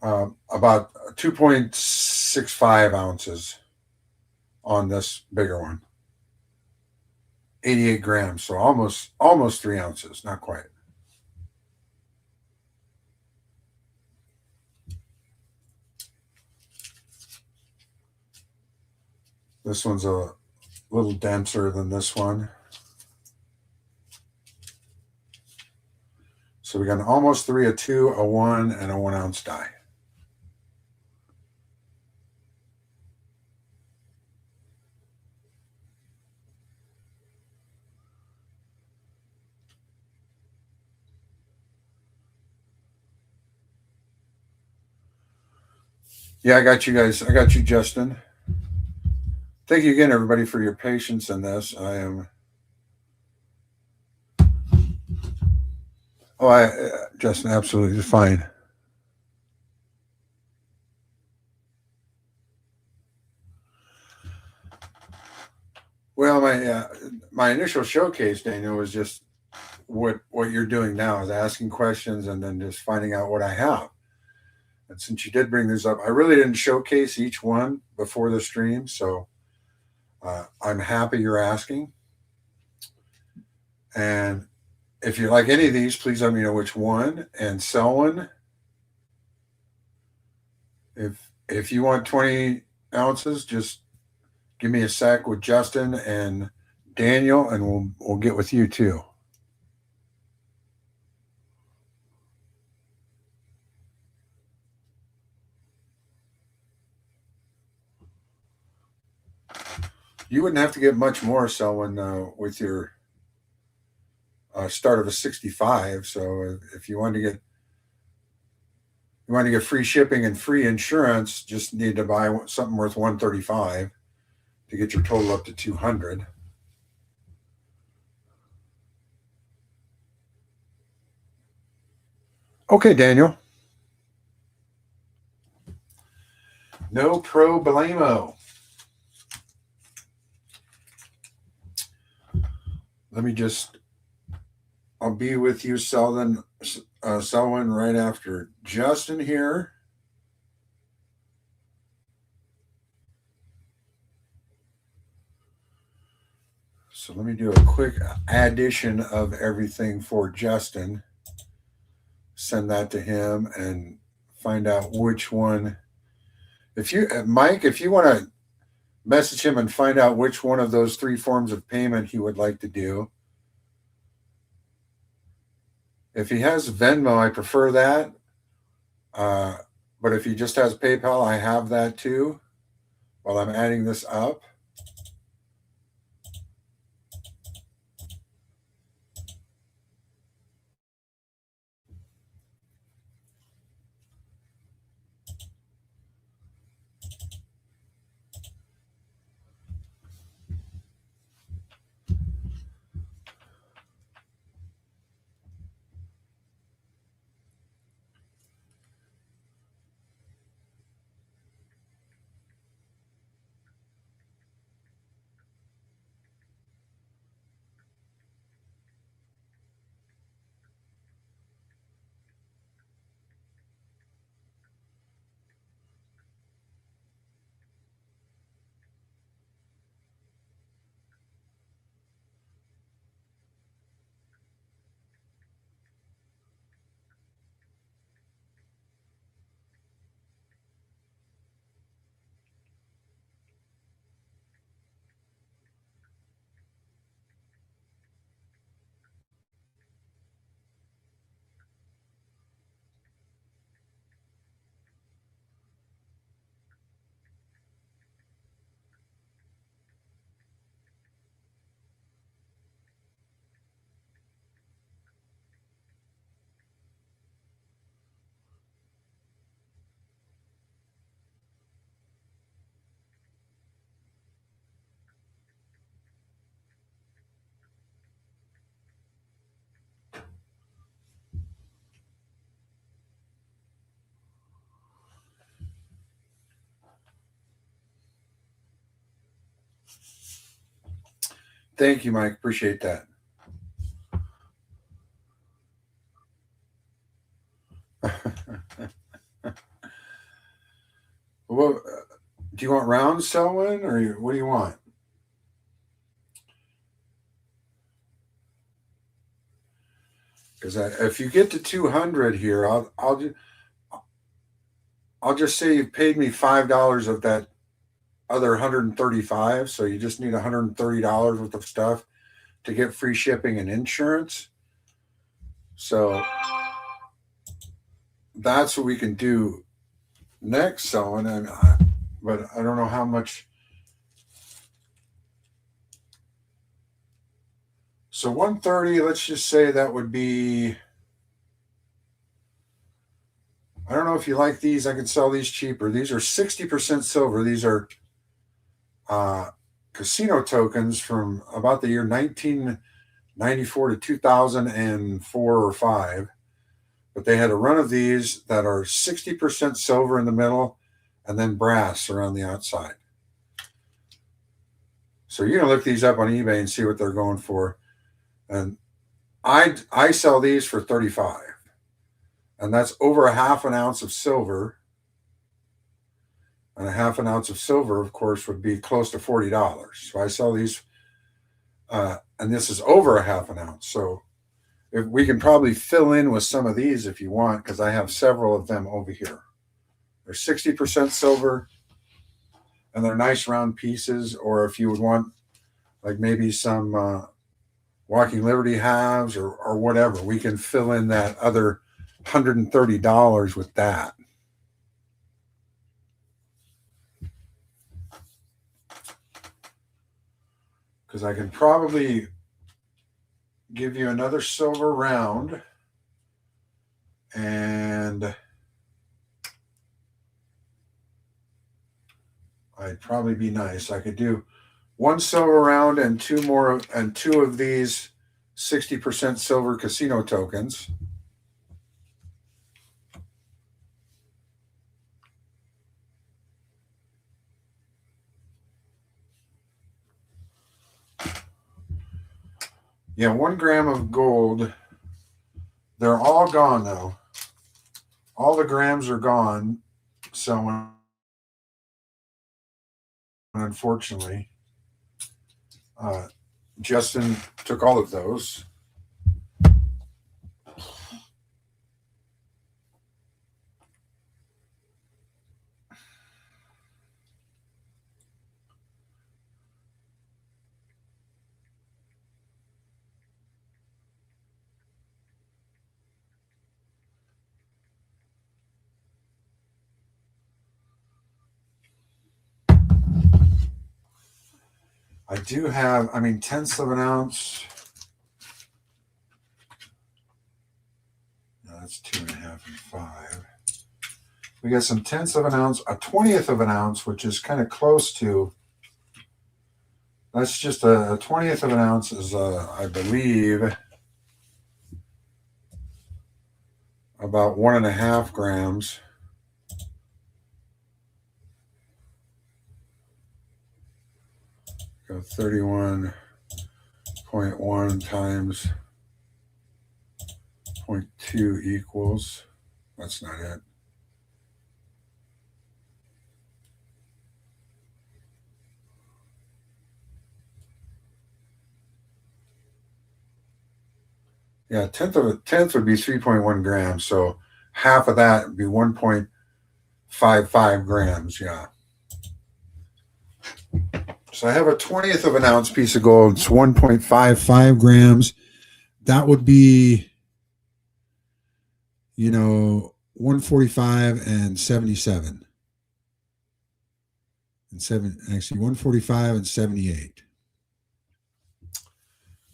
about 2.65 ounces on this bigger one. 88 grams, so almost 3 ounces, not quite. This one's a little denser than this one. So we got an almost 3, a 2, a 1, and a 1 ounce die. Yeah, I got you guys. I got you, Justin. Thank you again, everybody, for your patience in this. I am. Justin, absolutely fine. Well, my initial showcase, Daniel, was just what you're doing now is asking questions and then just finding out what I have. And since you did bring this up, I really didn't showcase each one before the stream, so I'm happy you're asking. And if you like any of these, please let me know which one and sell one. If you want 20 ounces, just give me a sec with Justin and Daniel, and we'll get with you too. You wouldn't have to get much more selling with your start of a 65. So if you want to get free shipping and free insurance, just need to buy something worth 135 to get your total up to 200. Okay, Daniel. No problemo. Let me just. I'll be with you, Selwyn right after Justin here. So let me do a quick addition of everything for Justin. Send that to him and find out which one. Mike, if you want to message him and find out which one of those 3 forms of payment he would like to do. If he has Venmo, I prefer that. But if he just has PayPal, I have that too. While I'm adding this up. Thank you, Mike. Appreciate that. Well, do you want round sewing or what do you want? Because if you get to 200 here, I'll just say you paid me $5 of that other 135, so you just need $130 worth of stuff to get free shipping and insurance. So that's what we can do next sewing, but I don't know how much. So 130, let's just say that would be. I don't know if you like these. I could sell these cheaper. These are 60% silver. These are uh, casino tokens from about the year 1994 to 2004 or 5. But they had a run of these that are 60% silver in the middle and then brass around the outside. So you can look these up on eBay and see what they're going for. And I sell these for 35. And that's over a half an ounce of silver. And a half an ounce of silver, of course, would be close to $40. So I sell these, and this is over a half an ounce. So if we can probably fill in with some of these if you want, because I have several of them over here. They're 60% silver, and they're nice round pieces. Or if you would want, like maybe some Walking Liberty halves or whatever, we can fill in that other $130 with that. Because I can probably give you another silver round, and I'd probably be nice. I could do one silver round and two of these 60% silver casino tokens. Yeah, 1 gram of gold. They're all gone though. All the grams are gone. So unfortunately, uh, Justin took all of those. I do have, I mean, tenths of an ounce. No, that's 2.5 and 5. We got some tenths of an ounce, a 20th of an ounce, which is kind of close to. That's just a 20th of an ounce is, I believe, about 1.5 grams. Go 31.1 times 0.2 equals. That's not it. Yeah, tenth would be 3.1 grams. So half of that would be 1.55 grams. Yeah. So I have a 20th of an ounce piece of gold. It's 1.55 grams. That would be, 145 and 77. And actually 145 and 78.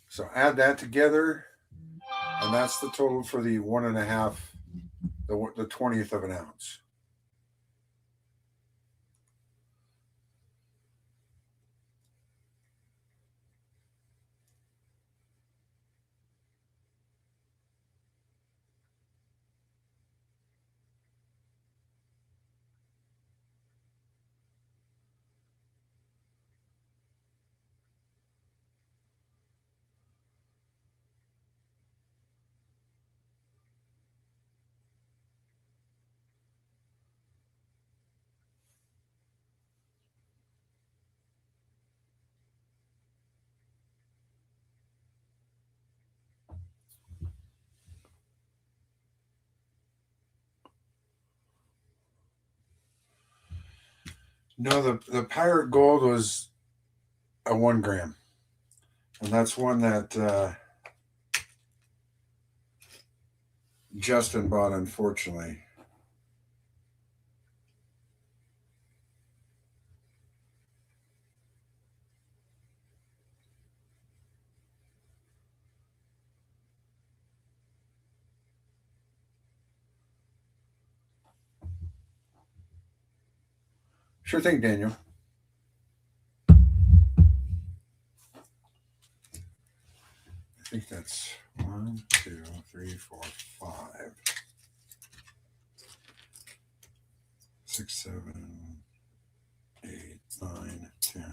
So add that together, and that's the total for the 1.5, the 20th of an ounce. No, the Pirate Gold was a 1 gram, and that's one that Justin bought, unfortunately. Sure thing, Daniel. I think that's 1, 2, 3, 4, 5, 6, 7, 8, 9, 10,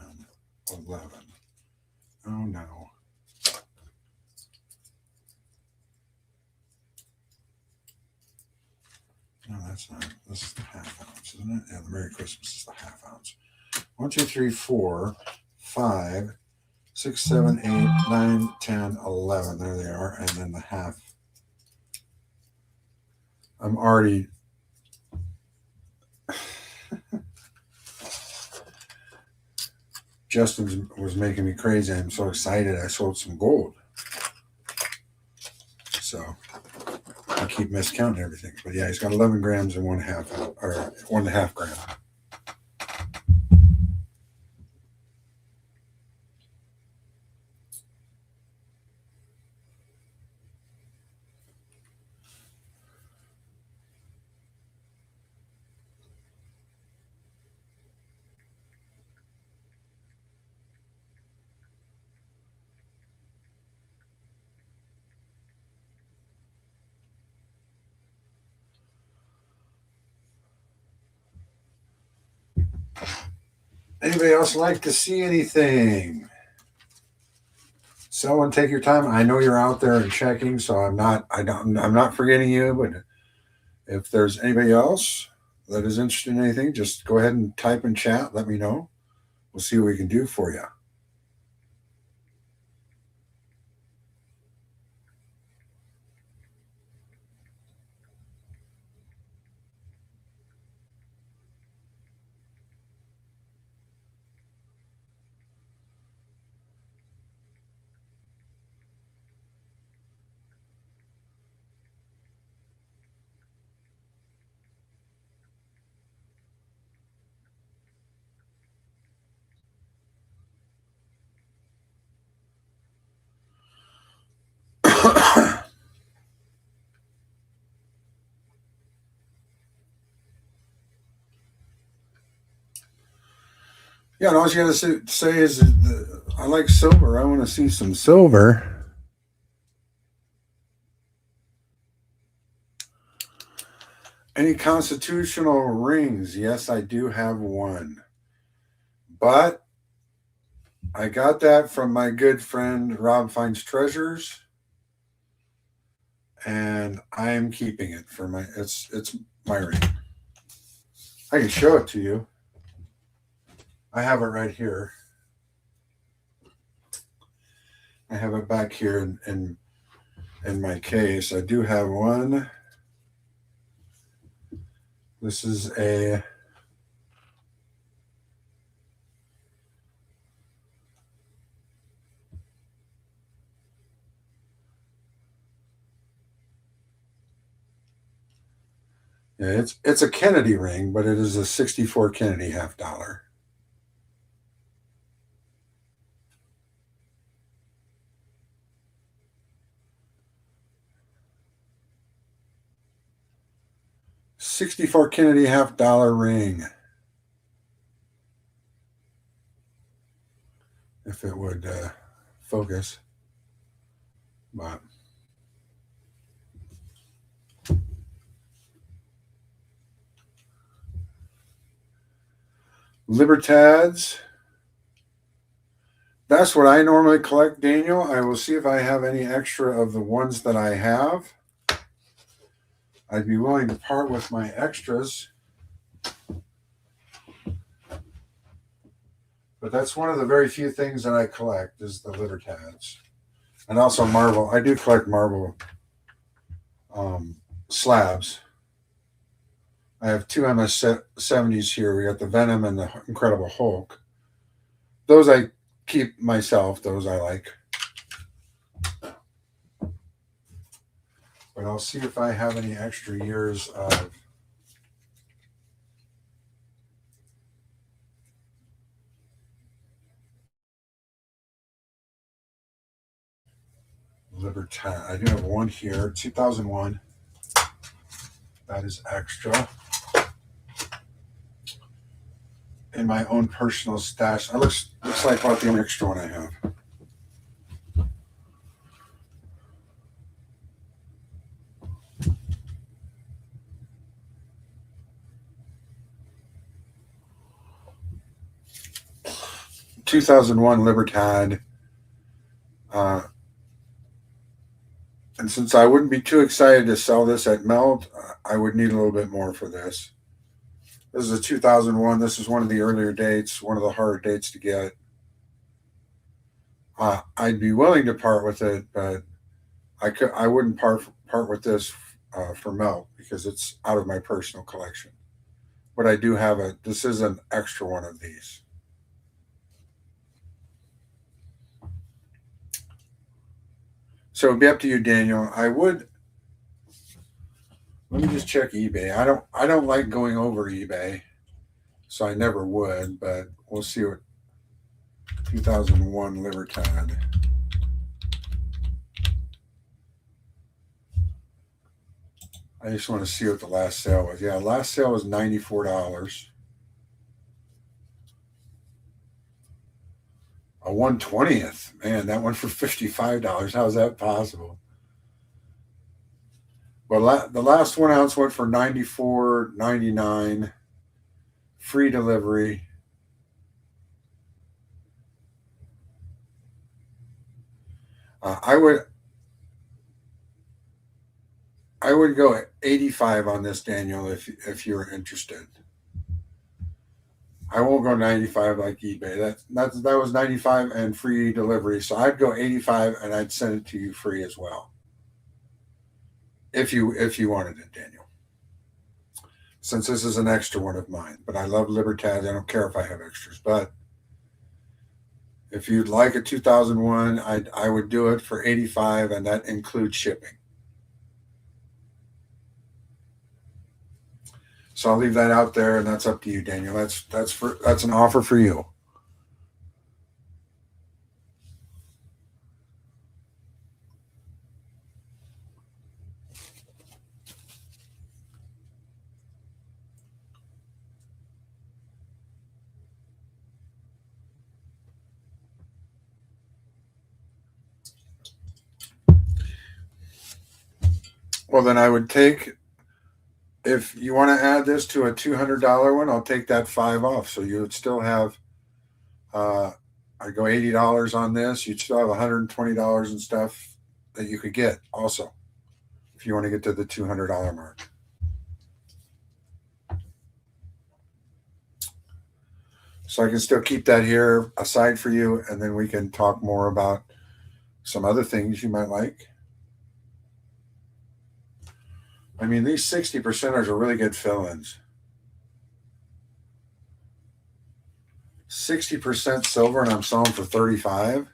11. Oh no. No, that's not. This is the half ounce, isn't it? Yeah, the Merry Christmas is the half ounce. 1, 2, 3, 4, 5, 6, 7, 8, 9, 10, 11. There they are. And then the half. I'm already. Justin was making me crazy. I'm so excited. I sold some gold. So I keep miscounting everything. But yeah, he's got 11 grams and 1.5 or 1.5 gram. Anybody else like to see anything? Someone take your time. I know you're out there and checking, so I'm not forgetting you. But if there's anybody else that is interested in anything, just go ahead and type in chat. Let me know. We'll see what we can do for you. Yeah, and all you got to say is I like silver. I want to see some silver. Any constitutional rings? Yes, I do have one. But I got that from my good friend Rob Finds Treasures, and I am keeping it for my. It's my ring. I can show it to you. I have it right here. I have it back here in my case. I do have one. This is a yeah, it's a Kennedy ring, but it is a 64 Kennedy $50. 64 Kennedy $50 ring. If it would focus. But Libertads. That's what I normally collect, Daniel. I will see if I have any extra of the ones that I have. I'd be willing to part with my extras. But that's one of the very few things that I collect is the Libertads. And also marble. I do collect marble slabs. I have two MS70s here. We got the Venom and the Incredible Hulk. Those I keep myself. Those I like. But I'll see if I have any extra years of Libertad. I do have one here, 2001. That is extra in my own personal stash. It looks like about the only extra one I have. 2001 Libertad. And since I wouldn't be too excited to sell this at Melt, I would need a little bit more for this. This is a 2001. This is one of the earlier dates, one of the harder dates to get. I'd be willing to part with it, but I wouldn't part with this for Melt because it's out of my personal collection. But I do have this is an extra one of these. So it'd be up to you, Daniel. Let me just check eBay. I don't like going over eBay, so I never would, but we'll see what 2001 Libertad. I just want to see what the last sale was. Yeah, last sale was $94. A 1/20th. Man, that went for $55. How is that possible? Well, the last 1 ounce went for $94.99. Free delivery. I would go at 85 on this, Daniel, if you're interested. I won't go 95 like eBay. That was 95 and free delivery. So I'd go 85 and I'd send it to you free as well. If you wanted it, Daniel. Since this is an extra one of mine, but I love Libertad. I don't care if I have extras, but if you'd like a 2001, I would do it for 85 and that includes shipping. So I'll leave that out there, and that's up to you, Daniel. That's an offer for you. Well, then I would take if you want to add this to a $200 one, I'll take that 5 off. So you would still have uh, I go $80 on this. You'd still have $120 and stuff that you could get also if you want to get to the $200 mark. So I can still keep that here aside for you, and then we can talk more about some other things you might like. I mean, these 60 percenters are really good fill-ins. 60% silver, and I'm selling for 35.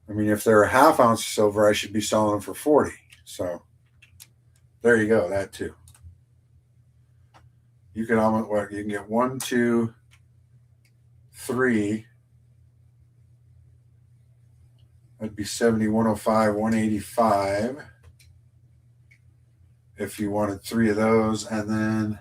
I mean, if they're a half ounce silver, I should be selling them for 40. So there you go, that too. You can almost what you can get 1, 2, 3. That'd be 70, 105, 185. If you wanted 3 of those, and then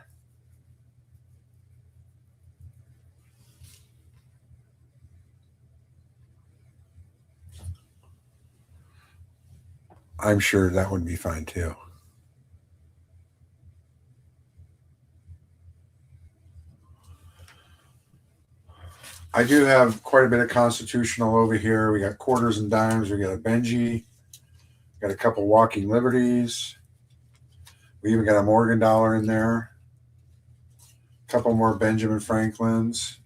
I'm sure that would be fine too. I do have quite a bit of constitutional over here. We got quarters and dimes. We got a Benji. Got a couple walking liberties. We even got a Morgan dollar in there. A couple more Benjamin Franklins.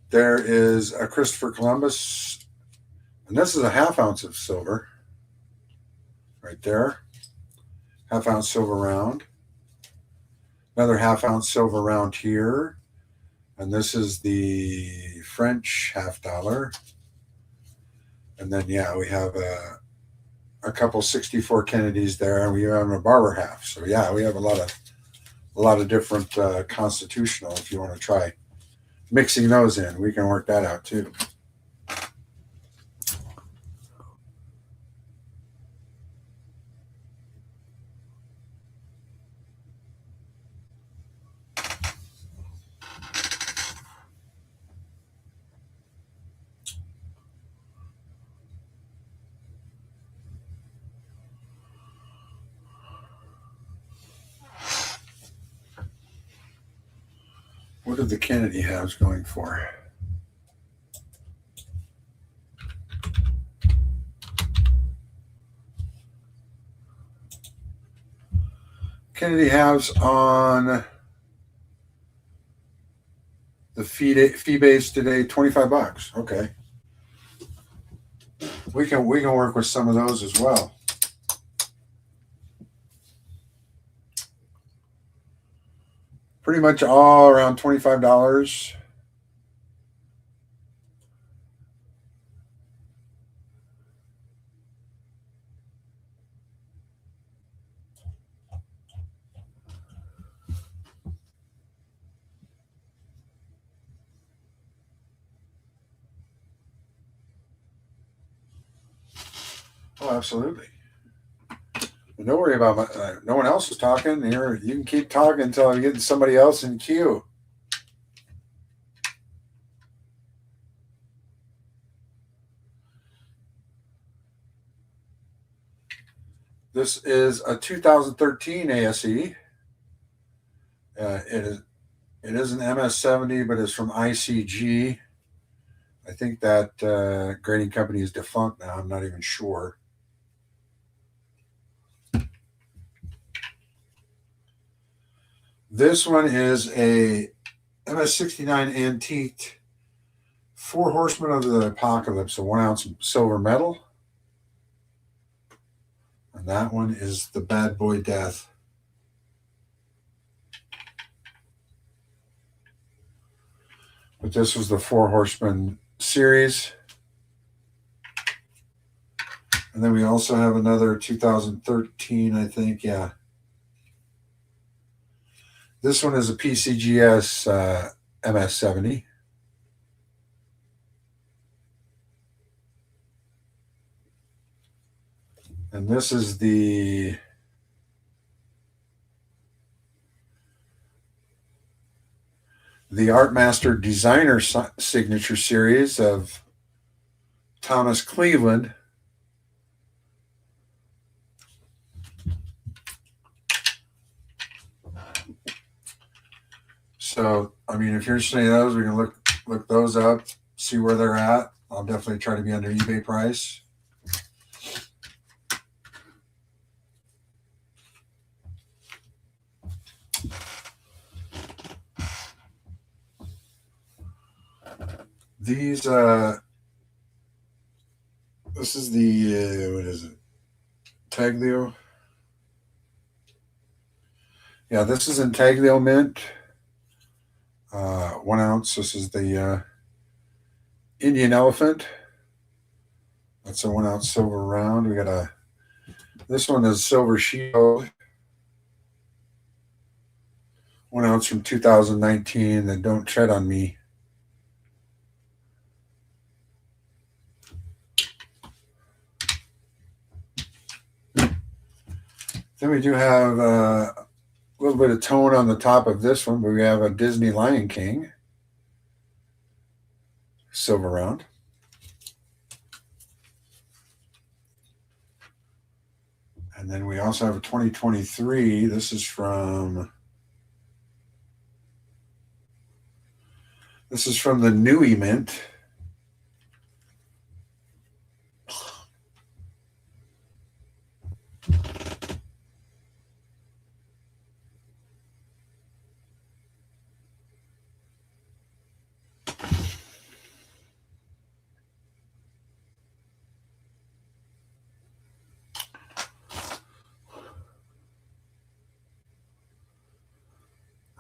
There is a Christopher Columbus, and this is a half ounce of silver. Right there. Half ounce silver round. Another half-ounce silver round here. And this is the French $half. And then, yeah, we have a couple 64 Kennedys there, and we have a Barber half. So, yeah, we have a lot of different constitutional. If you want to try mixing those in, we can work that out too. What did the Kennedy halves going for? Kennedy halves on the fee base today, $25. Okay, we can work with some of those as well. Pretty much all around $25. Oh, absolutely. Don't worry about no one else is talking here. You can keep talking until I get somebody else in queue. This is a 2013 ASE. It is an MS70, but it's from ICG. I think that grading company is defunct now. I'm not even sure. This one is a MS69 antique, Four Horsemen of the Apocalypse, a 1 ounce silver medal. And that one is the Bad Boy Death. But this was the Four Horsemen series. And then we also have another 2013, I think. Yeah. This one is a PCGS MS70. And this is the Art Master Designer Signature Series of Thomas Cleveland. So, I mean, if you're interested in those, we can look those up, see where they're at. I'll definitely try to be under eBay price. These, this is the, what is it? Taglio. Yeah, this is Intaglio mint. 1 ounce. This is the Indian Elephant. That's a 1 ounce silver round. We got this one is Silver Shield. 1 ounce from 2019. Then Don't Tread on Me. Then we do have a little bit of tone on the top of this one, but we have a Disney Lion King silver round. And then we also have a 2023. This is from the Nui Mint.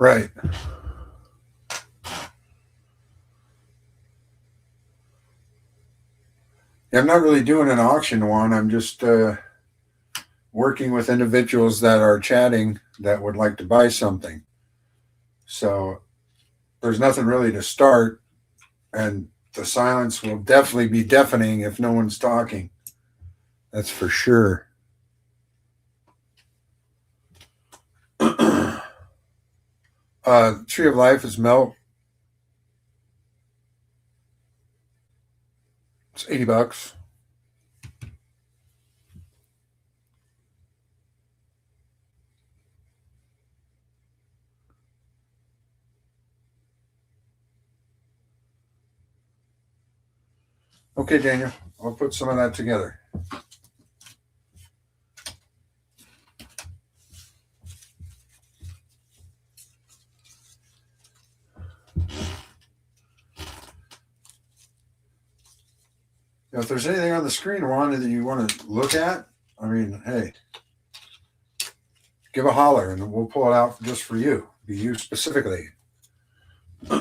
Right. Yeah, I'm not really doing an auction one. I'm just working with individuals that are chatting that would like to buy something. So there's nothing really to start, and the silence will definitely be deafening if no one's talking. That's for sure. Tree of Life is melt. It's $80. Okay, Daniel, I'll put some of that together. If there's anything on the screen, Wanda, that you want to look at, I mean, hey, give a holler and we'll pull it out just for you, be you specifically. We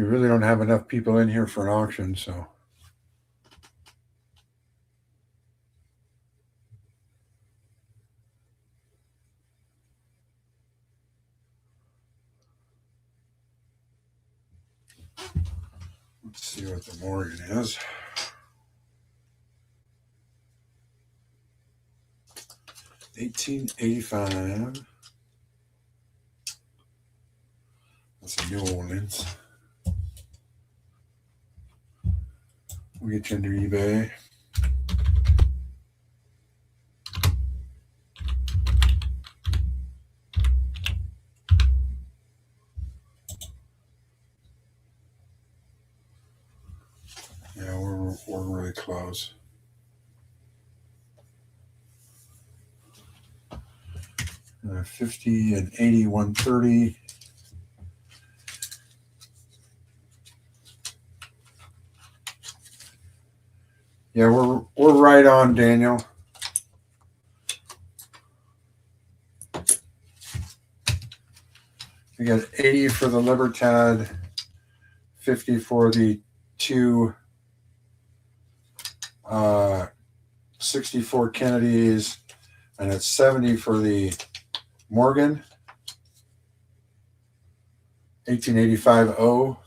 really don't have enough people in here for an auction, so. Let's see what the Morgan is. $18.85. That's a New Orleans. We'll get you into eBay. Yeah, we're really close. $50 and $80, $130. Yeah, we're right on, Daniel. We got 80 for the Libertad, 50 for the two 64 Kennedys, and it's 70 for the Morgan 1885 O.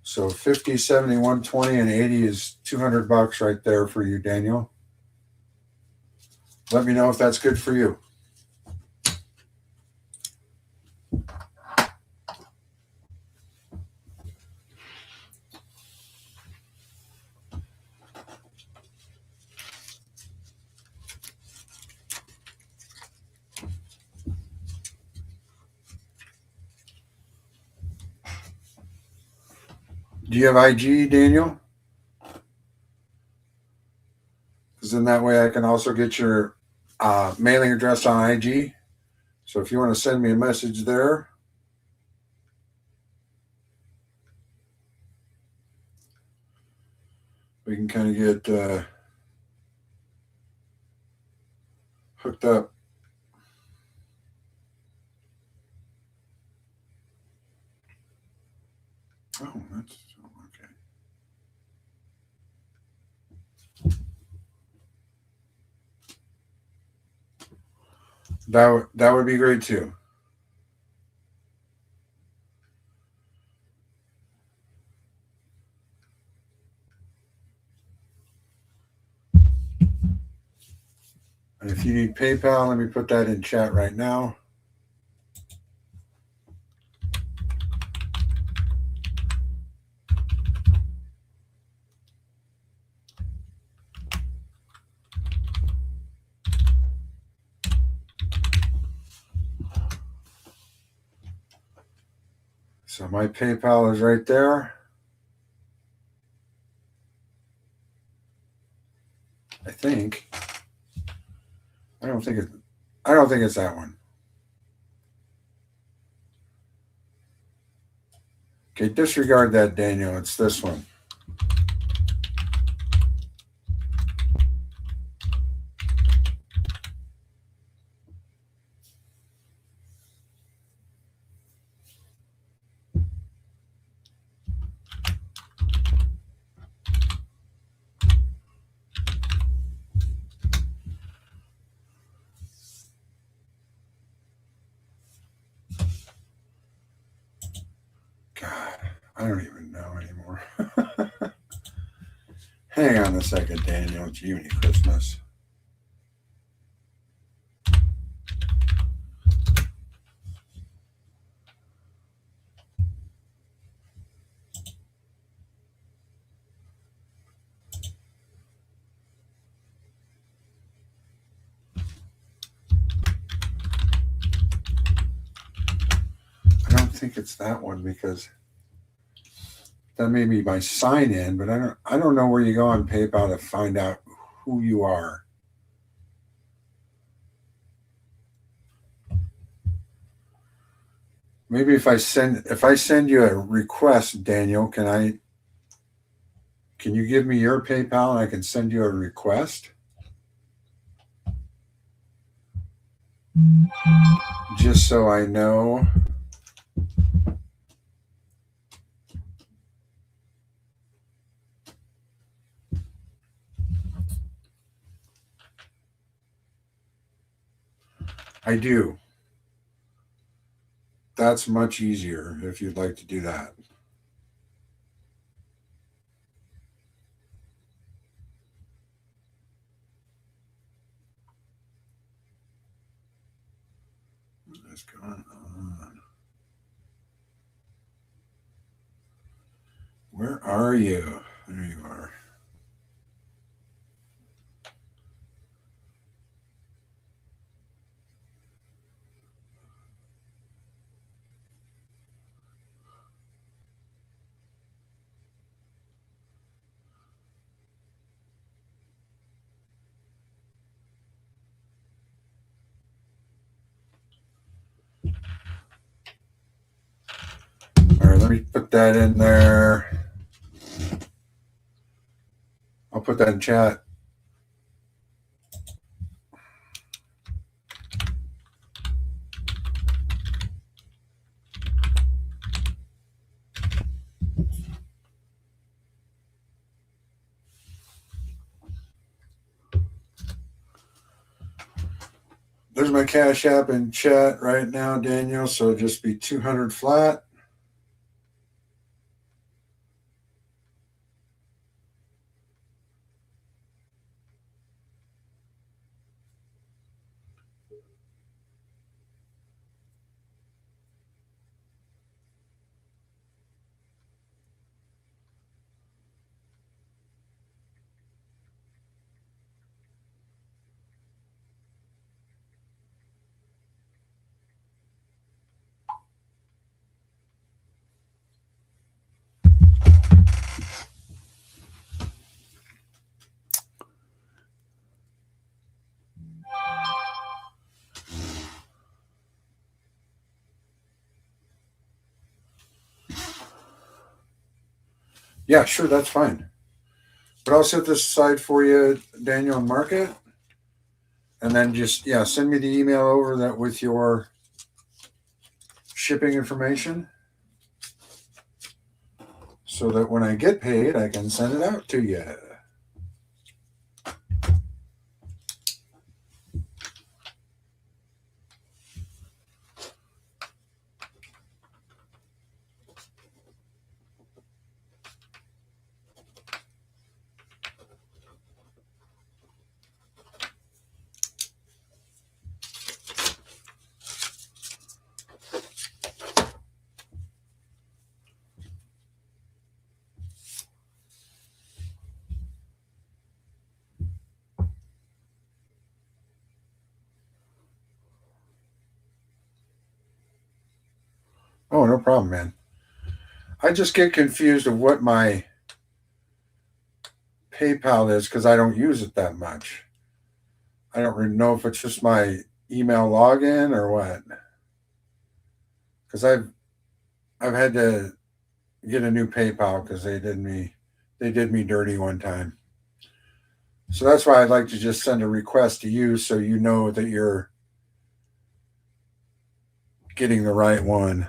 So 50, 70, 120, and 80 is $200 right there for you, Daniel. Let me know if that's good for you. Do you have IG, Daniel? Because then that way I can also get your mailing address on IG. So if you want to send me a message there, we can kind of get hooked up. Oh, that's okay. That would be great too. And if you need PayPal, let me put that in chat right now. So my PayPal is right there. I think. I don't think it's that one. Okay, disregard that, Daniel. It's this one. God, I don't even know anymore. Hang on a second, Daniel. Jiminy Christmas. I don't think it's that one because that may be my sign in, but I don't know where you go on PayPal to find out who you are. Maybe if I send you a request, Daniel, can you give me your PayPal and I can send you a request? Just so I know. I do. That's much easier if you'd like to do that. What's going on? Where are you? There you are. All right, let me put that in there. I'll put that in chat. There's my Cash App in chat right now, Daniel. So just be 200 flat. Yeah, sure, that's fine. But I'll set this aside for you, Daniel, and mark it. And then just, yeah, send me the email over that with your shipping information so that when I get paid, I can send it out to you. Oh, no problem, man. I just get confused of what my PayPal is because I don't use it that much. I don't really know if it's just my email login or what. Because I've had to get a new PayPal because they did me dirty one time. So that's why I'd like to just send a request to you so you know that you're getting the right one.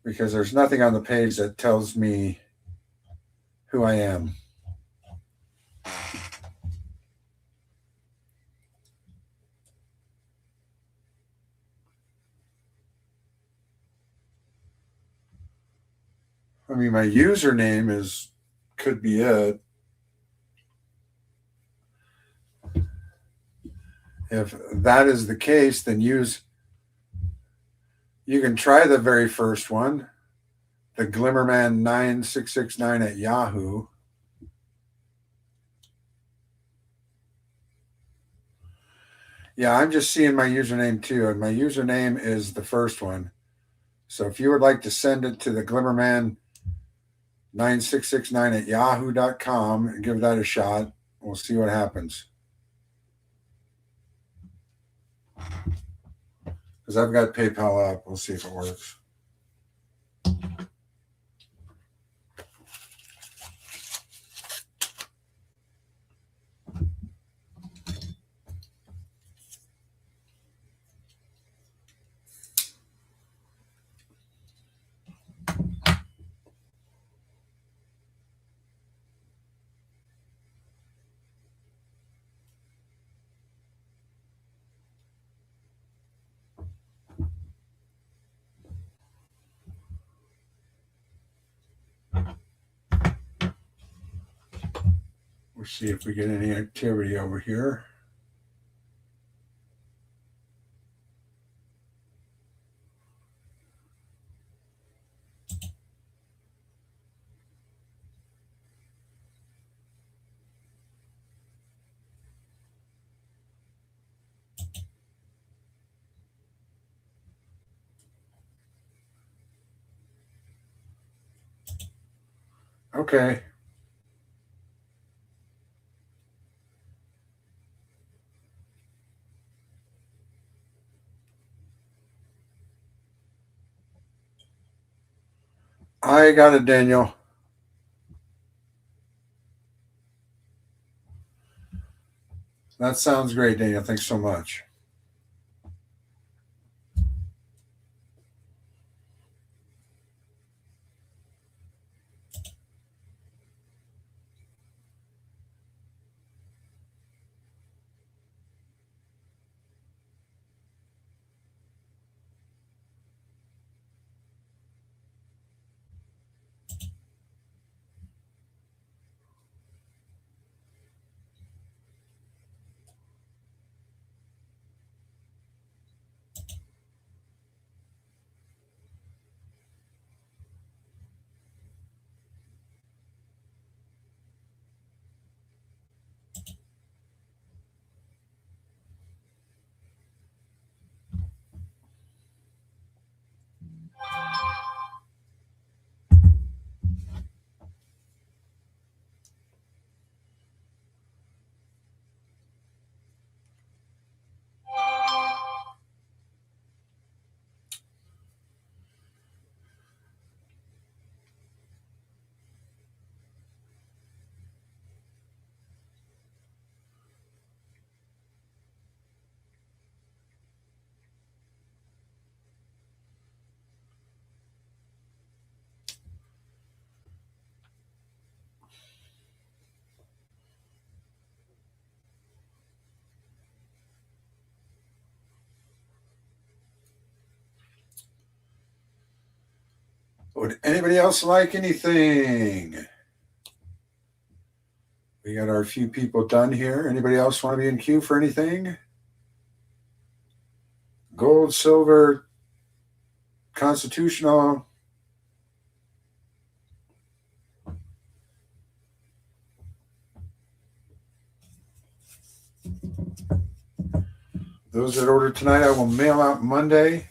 Because there's nothing on the page that tells me who I am. I mean, my username could be it. If that is the case, then you can try the very first one, the Glimmerman9669 at Yahoo. Yeah, I'm just seeing my username too, and my username is the first one. So if you would like to send it to the Glimmerman9669 at yahoo.com and give that a shot, we'll see what happens. Because I've got PayPal up. We'll see if it works. We'll see if we get any activity over here. Okay. I got it, Daniel. That sounds great, Daniel. Thanks so much. Would anybody else like anything? We got our few people done here. Anybody else want to be in queue for anything? Gold, silver, constitutional. Those that order tonight, I will mail out Monday.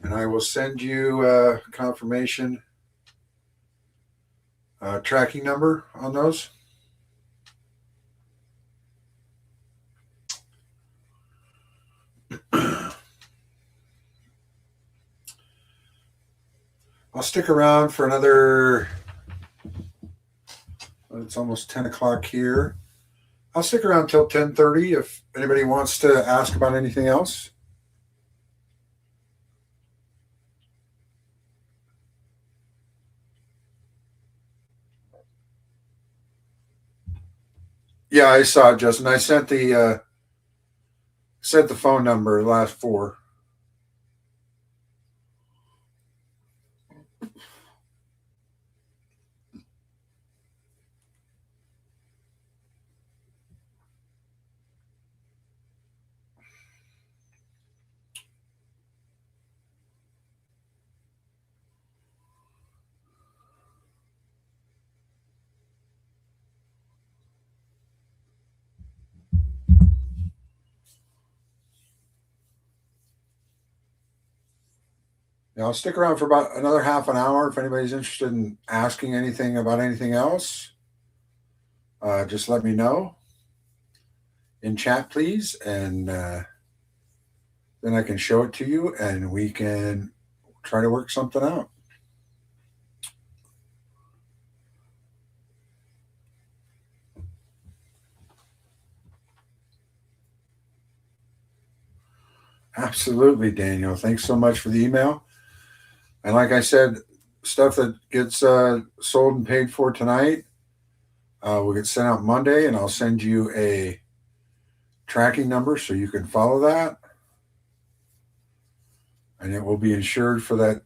And I will send you confirmation tracking number on those. I'll stick around for another. It's almost 10 o'clock here. I'll stick around till 10:30 if anybody wants to ask about anything else. Yeah, I saw it, Justin. I sent the phone number last four. Yeah, I'll stick around for about another half an hour if anybody's interested in asking anything about anything else. Just let me know in chat, please, and then I can show it to you, and we can try to work something out. Absolutely, Daniel. Thanks so much for the email. And like I said, stuff that gets sold and paid for tonight will get sent out Monday, and I'll send you a tracking number so you can follow that. And it will be insured for that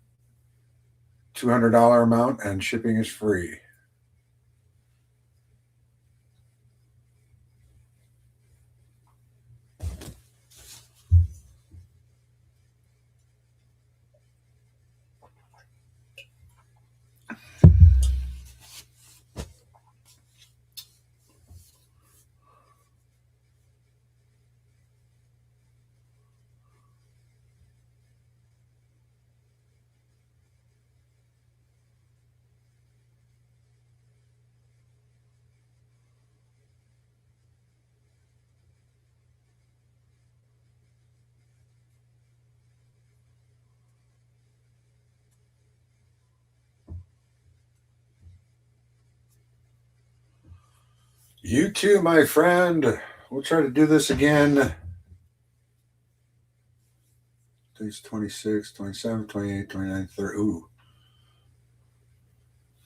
$200 amount, and shipping is free. You too, my friend. We'll try to do this again. Today's 26, 27, 28, 29, 30. Ooh.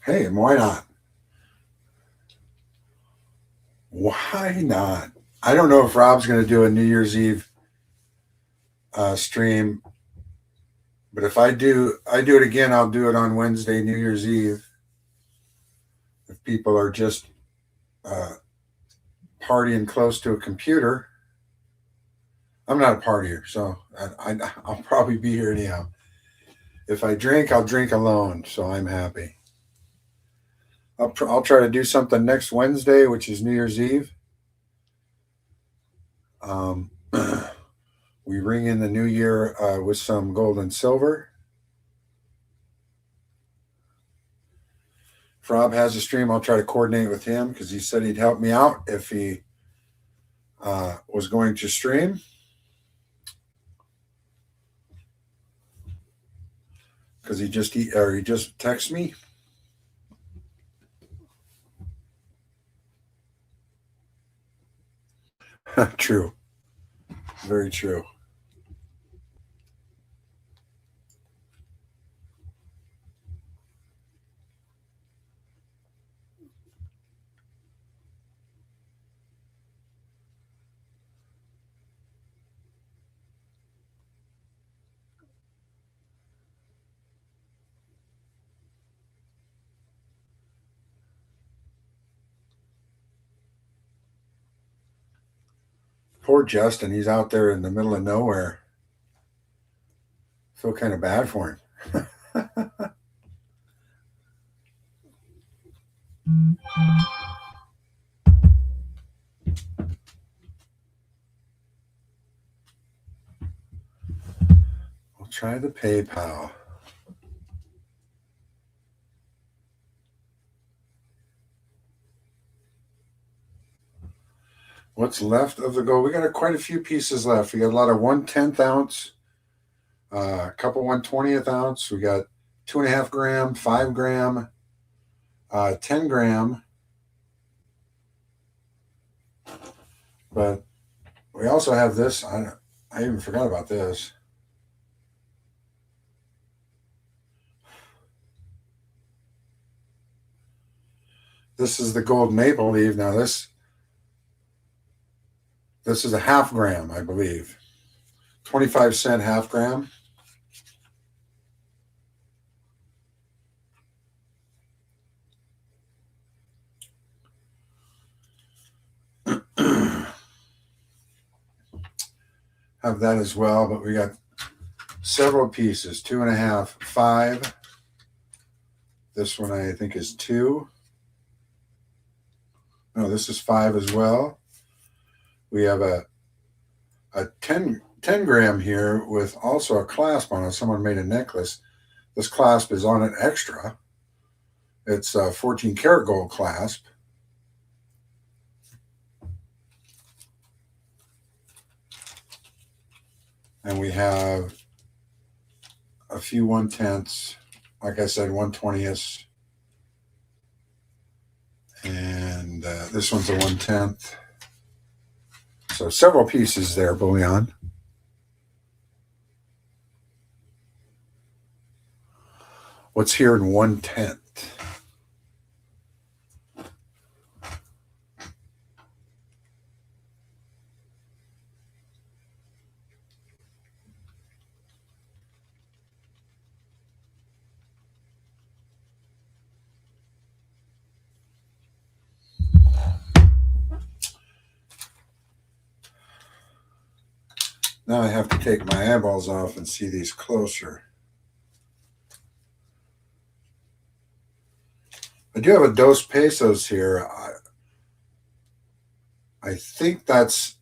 Hey, why not? Why not? I don't know if Rob's going to do a New Year's Eve stream, but if I do it again. I'll do it on Wednesday, New Year's Eve. If people are just uh, partying close to a computer, I'm not a partier, so I'll probably be here anyhow. If I drink, I'll drink alone, so I'm happy. I'll try to do something next Wednesday, which is New Year's Eve. Um, we ring in the new year with some gold and silver. If Rob has a stream, I'll try to coordinate with him because he said he'd help me out if he was going to stream. Because he just texted me. True. Very true. Poor Justin. He's out there in the middle of nowhere. I feel kind of bad for him. We'll try the PayPal. What's left of the gold? We got quite a few pieces left. We got a lot of 1/10 ounce, a couple 1/20th ounce. We got 2.5 gram, 5 gram, 10 gram. But we also have this. I even forgot about this. This is the gold maple leaf. Now this is a half gram, I believe. 25-cent half gram. Have that as well, but we got several pieces. 2.5, 5. This one I think is 2. No, this is 5 as well. We have a 10 gram here with also a clasp on it. Someone made a necklace. This clasp is on it extra. It's a 14 karat gold clasp. And we have a few 1/10ths, like I said, 1/20ths. And this one's a 1/10th. So several pieces there, bullion. What's here in 1/10th? Now I have to take my eyeballs off and see these closer. I do have a Dos Pesos here. I think that's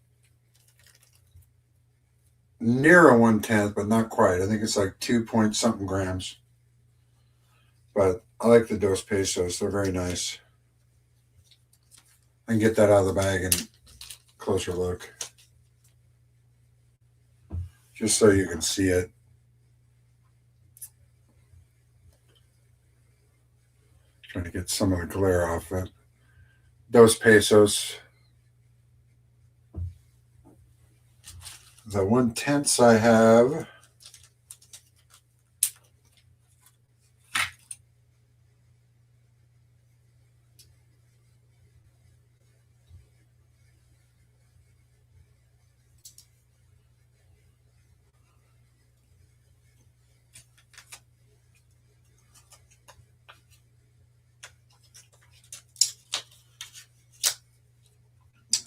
near a 1/10th, but not quite. I think it's like 2 point something grams. But I like the Dos Pesos. They're very nice. I can get that out of the bag and closer look. Just so you can see it. Trying to get some of the glare off it. Dos Pesos. The 1/10ths I have.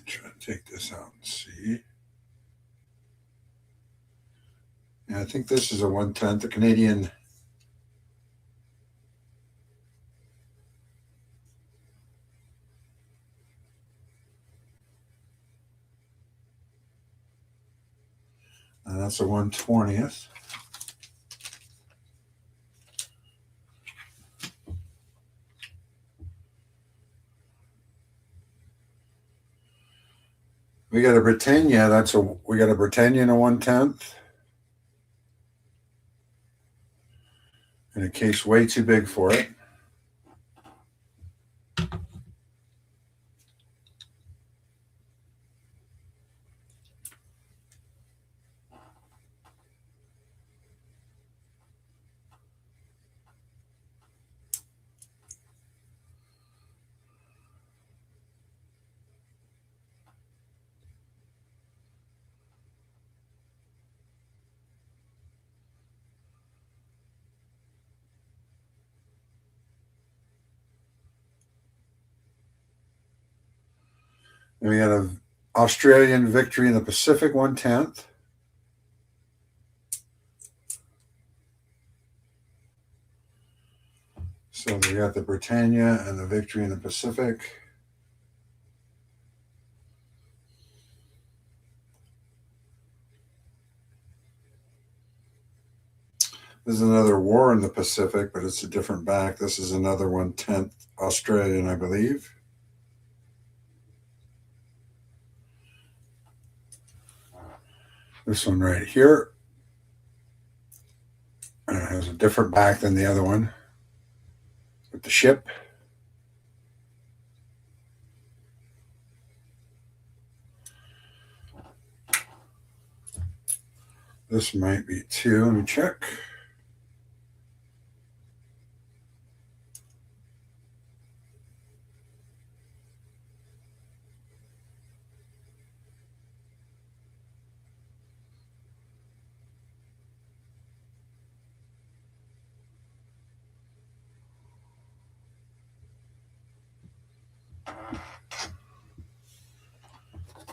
Try to take this out and see. Yeah, I think this is a 1/10th, the Canadian. And that's a 1/20th. We got a Britannia. We got a Britannia in a 1/10th. In a case way too big for it. And we got an Australian Victory in the Pacific 1/10th. So we got the Britannia and the Victory in the Pacific. This is another War in the Pacific, but it's a different back. This is another 1/10th Australian, I believe. This one right here. And it has a different back than the other one with the ship. This might be two. Let me check.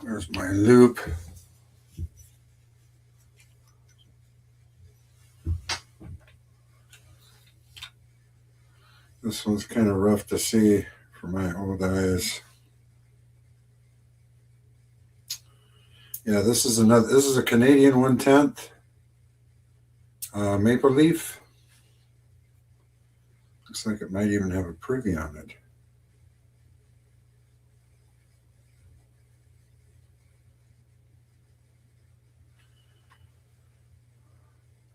There's my loop. This one's kind of rough to see for my old eyes. Yeah, this is another. This is a Canadian 1/10 maple leaf. Looks like it might even have a privy on it.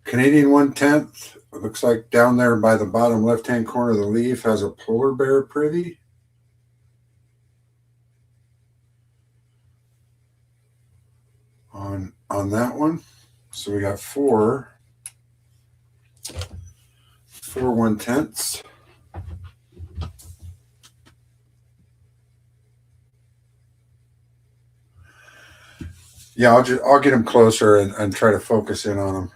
Canadian 1/10. It looks like down there by the bottom left-hand corner of the leaf has a polar bear privy. On that one. So we got four 1/10s. Yeah, I'll get them closer and try to focus in on them.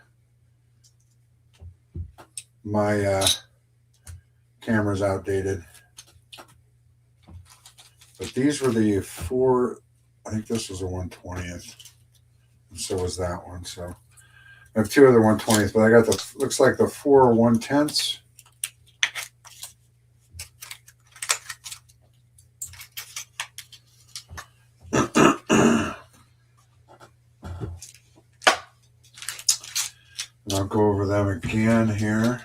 My camera's outdated. But these were the four. I think this was a 1/20th. And so was that one. So I have two other 1/20th, but I got the looks like the four 1/10s. And I'll go over them again here.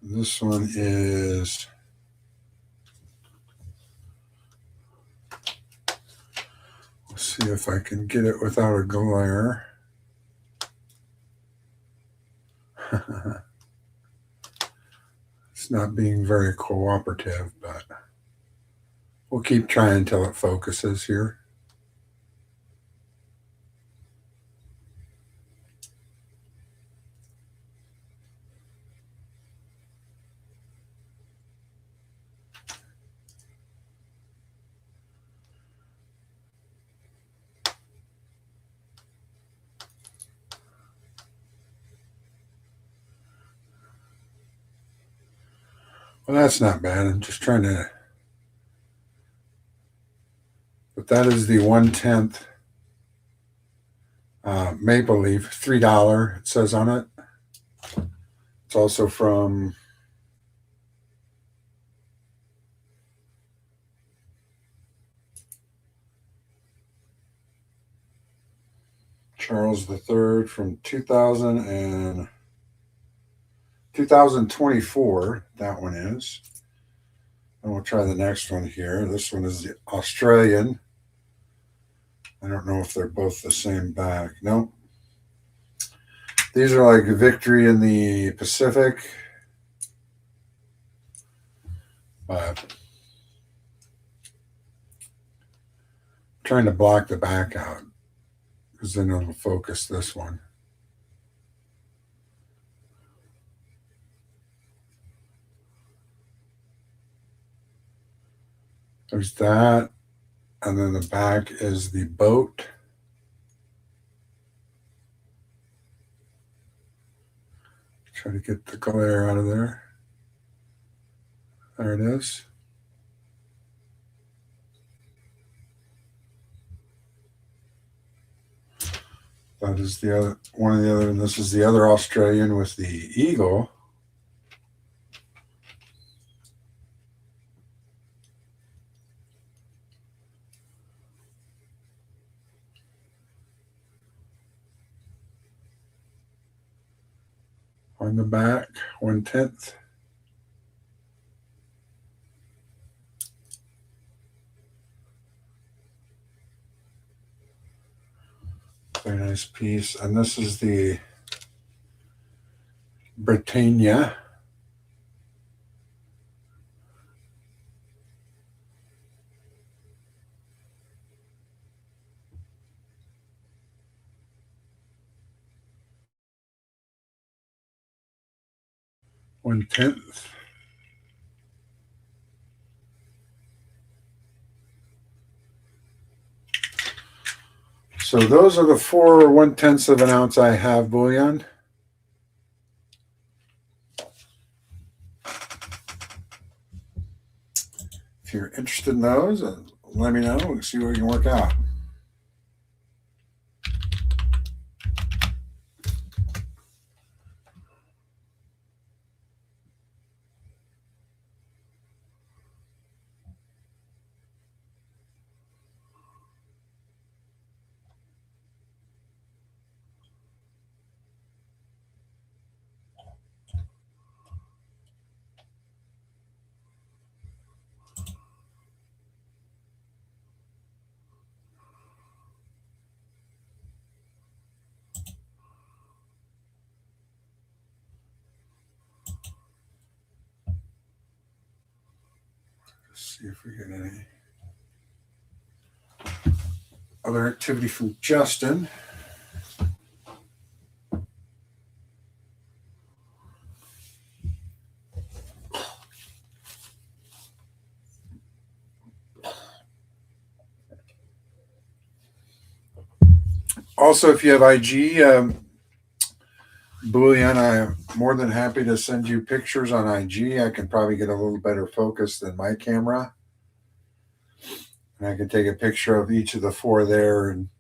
This one is let's see if I can get it without a glare. It's not being very cooperative, but we'll keep trying until it focuses here. Well, that's not bad. I'm just trying to. But that is the 1/10 maple leaf, $3. It says on it. It's also from Charles III from 2024. That one is. And we'll try the next one here. This one is the Australian. I don't know if they're both the same back. Nope. These are like Victory in the Pacific. But I'm trying to block the back out because then it'll focus this one. There's that. And then the back is the boat. Try to get the glare out of there. There it is. That is the other one of the other, and this is the other Australian with the eagle. On the back, 1/10. Very nice piece. And this is the Britannia. One-tenth. So those are the 4 1/10 of an ounce I have bullion. If you're interested in those, let me know. We'll see what we can work out. Let's see if we get any other activity from Justin. Also, if you have IG bullion, I'm more than happy to send you pictures on IG. I can probably get a little better focus than my camera. And I can take a picture of each of the 4 there. And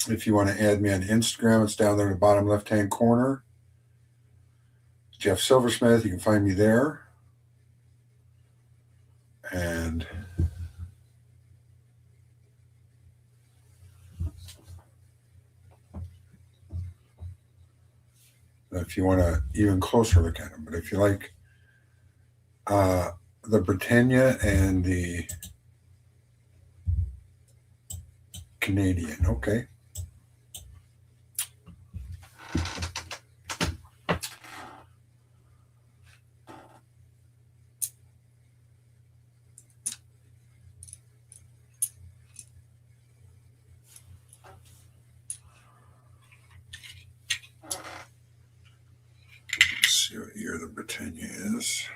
if you want to add me on Instagram, it's down there in the bottom left-hand corner. Jeff Silversmith, you can find me there. And if you want to even closer look at them, but if you like the Britannia and the Canadian, okay. Let's see what year the Britannia is.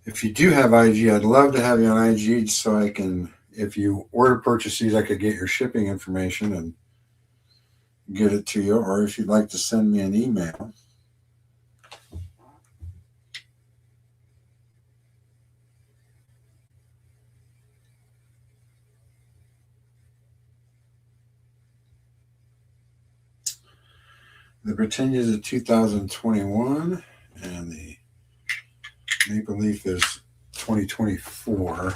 If you do have IG, I'd love to have you on IG so I can, if you order purchase these, I could get your shipping information and get it to you. Or if you'd like to send me an email. The Britannia is a 2021, and the Maple Leaf is 2024.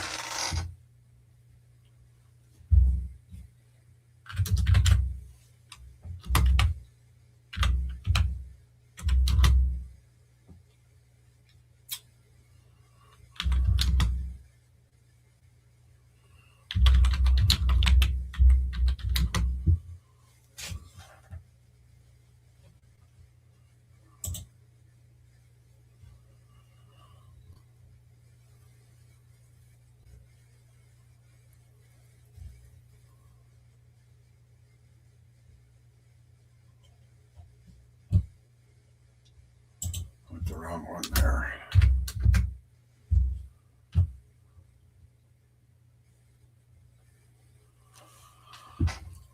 Put the wrong one there.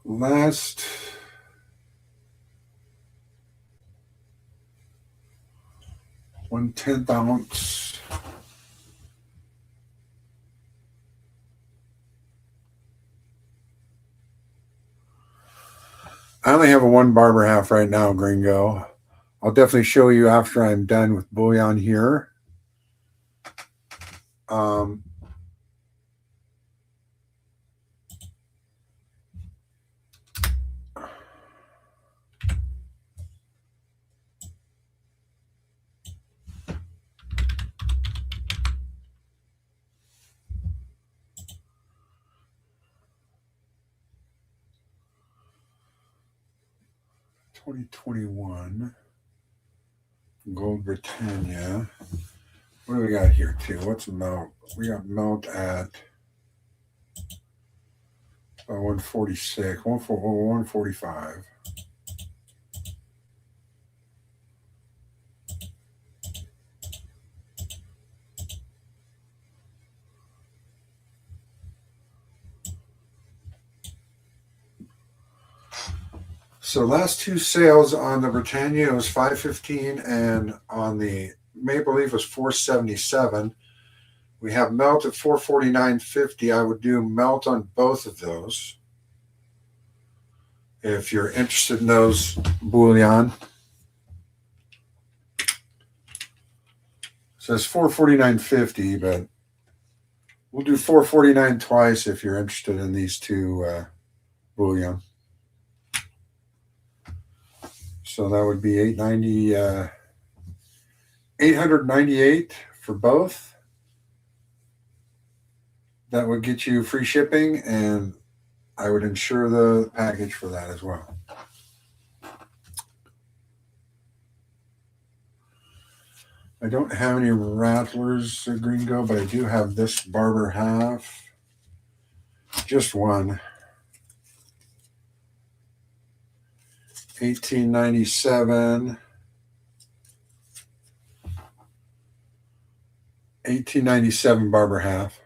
Last 1/10 ounce. I only have a 1 barber half right now, Gringo. I'll definitely show you after I'm done with bullion here. Um, $20.21 Gold Britannia. What do we got here too? What's melt? We got melt at 146, 145. So last two sales on the Britannia was 515, and on the Maple Leaf was 477. We have melt at 449.50. I would do melt on both of those if you're interested in those bullion. It says 449.50, but we'll do 449 twice if you're interested in these two bullion. So that would be 898 for both. That would get you free shipping, and I would insure the package for that as well. I don't have any rattlers, Gringo, but I do have this Barber half. Just one. 1897. 1897 Barber half.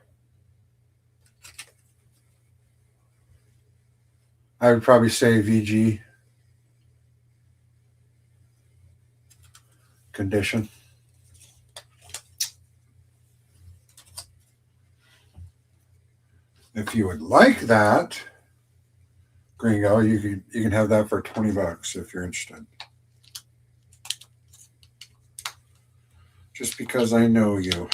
I would probably say VG condition. If you would like that, Gringo, you can have that for $20 if you're interested. Just because I know you.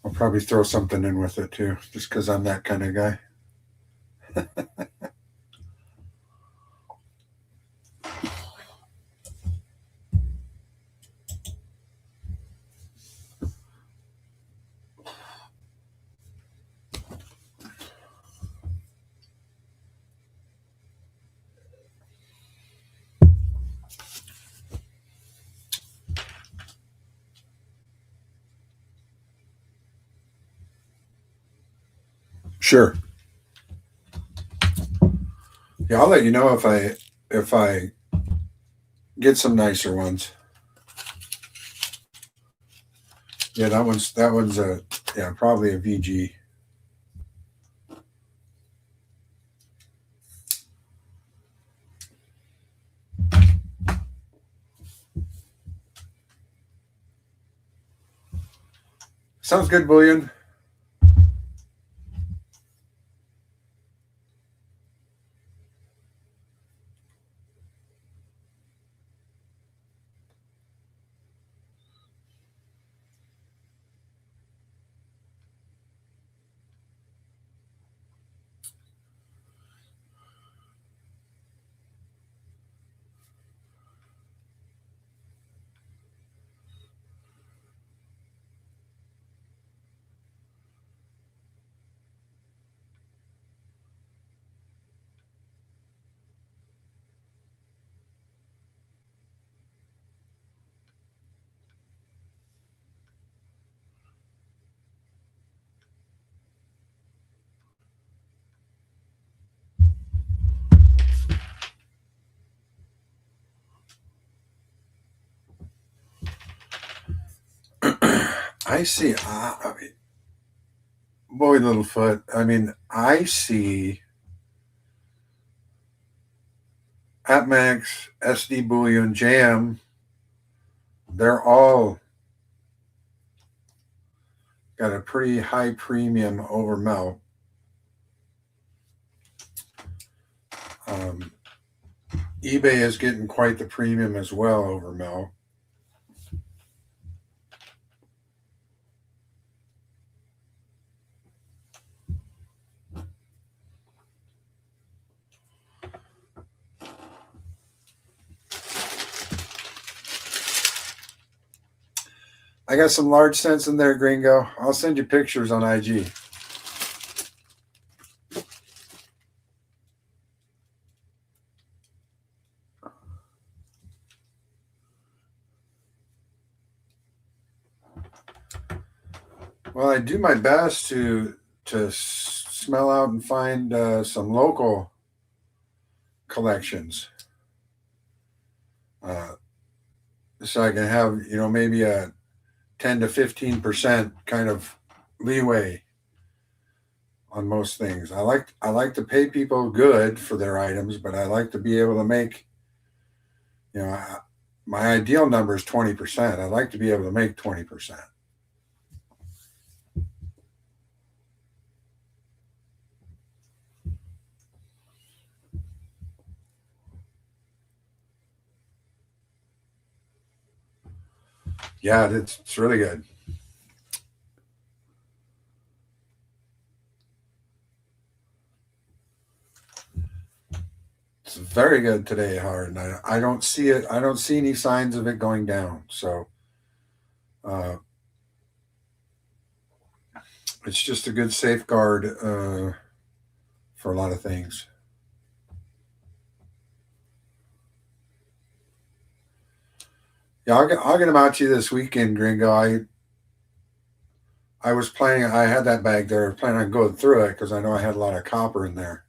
I'll probably throw something in with it too, just because I'm that kind of guy. Sure. Yeah, I'll let you know if I get some nicer ones. Yeah, that one's probably a VG. Sounds good, bullion. I see. Boy, Littlefoot. I mean, I see Atmax, SD Bullion, Jam, they're all got a pretty high premium over melt. Um, eBay is getting quite the premium as well over melt. I got some large cents in there, Gringo. I'll send you pictures on IG. Well, I do my best to smell out and find some local collections, uh, so I can have maybe a 10 to 15% kind of leeway on most things. I like to pay people good for their items, but I like to be able to make you know I, my ideal number is 20%. I like to be able to make 20%. Yeah, it's really good. It's very good today, Hard, and I don't see it. I don't see any signs of it going down. So uh, it's just a good safeguard for a lot of things. Yeah, I'll get them out to you this weekend, Gringo. I was planning. I had that bag there. I was planning on going through it because I know I had a lot of copper in there.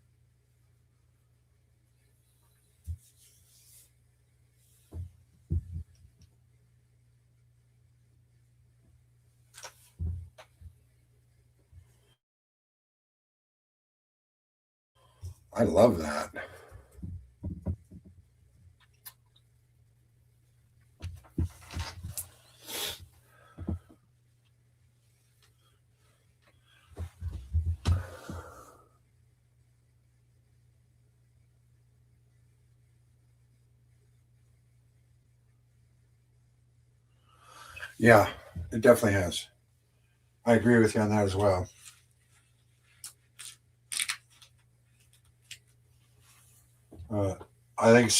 I love that. Yeah, it definitely has. I agree with you on that as well. Uh, I think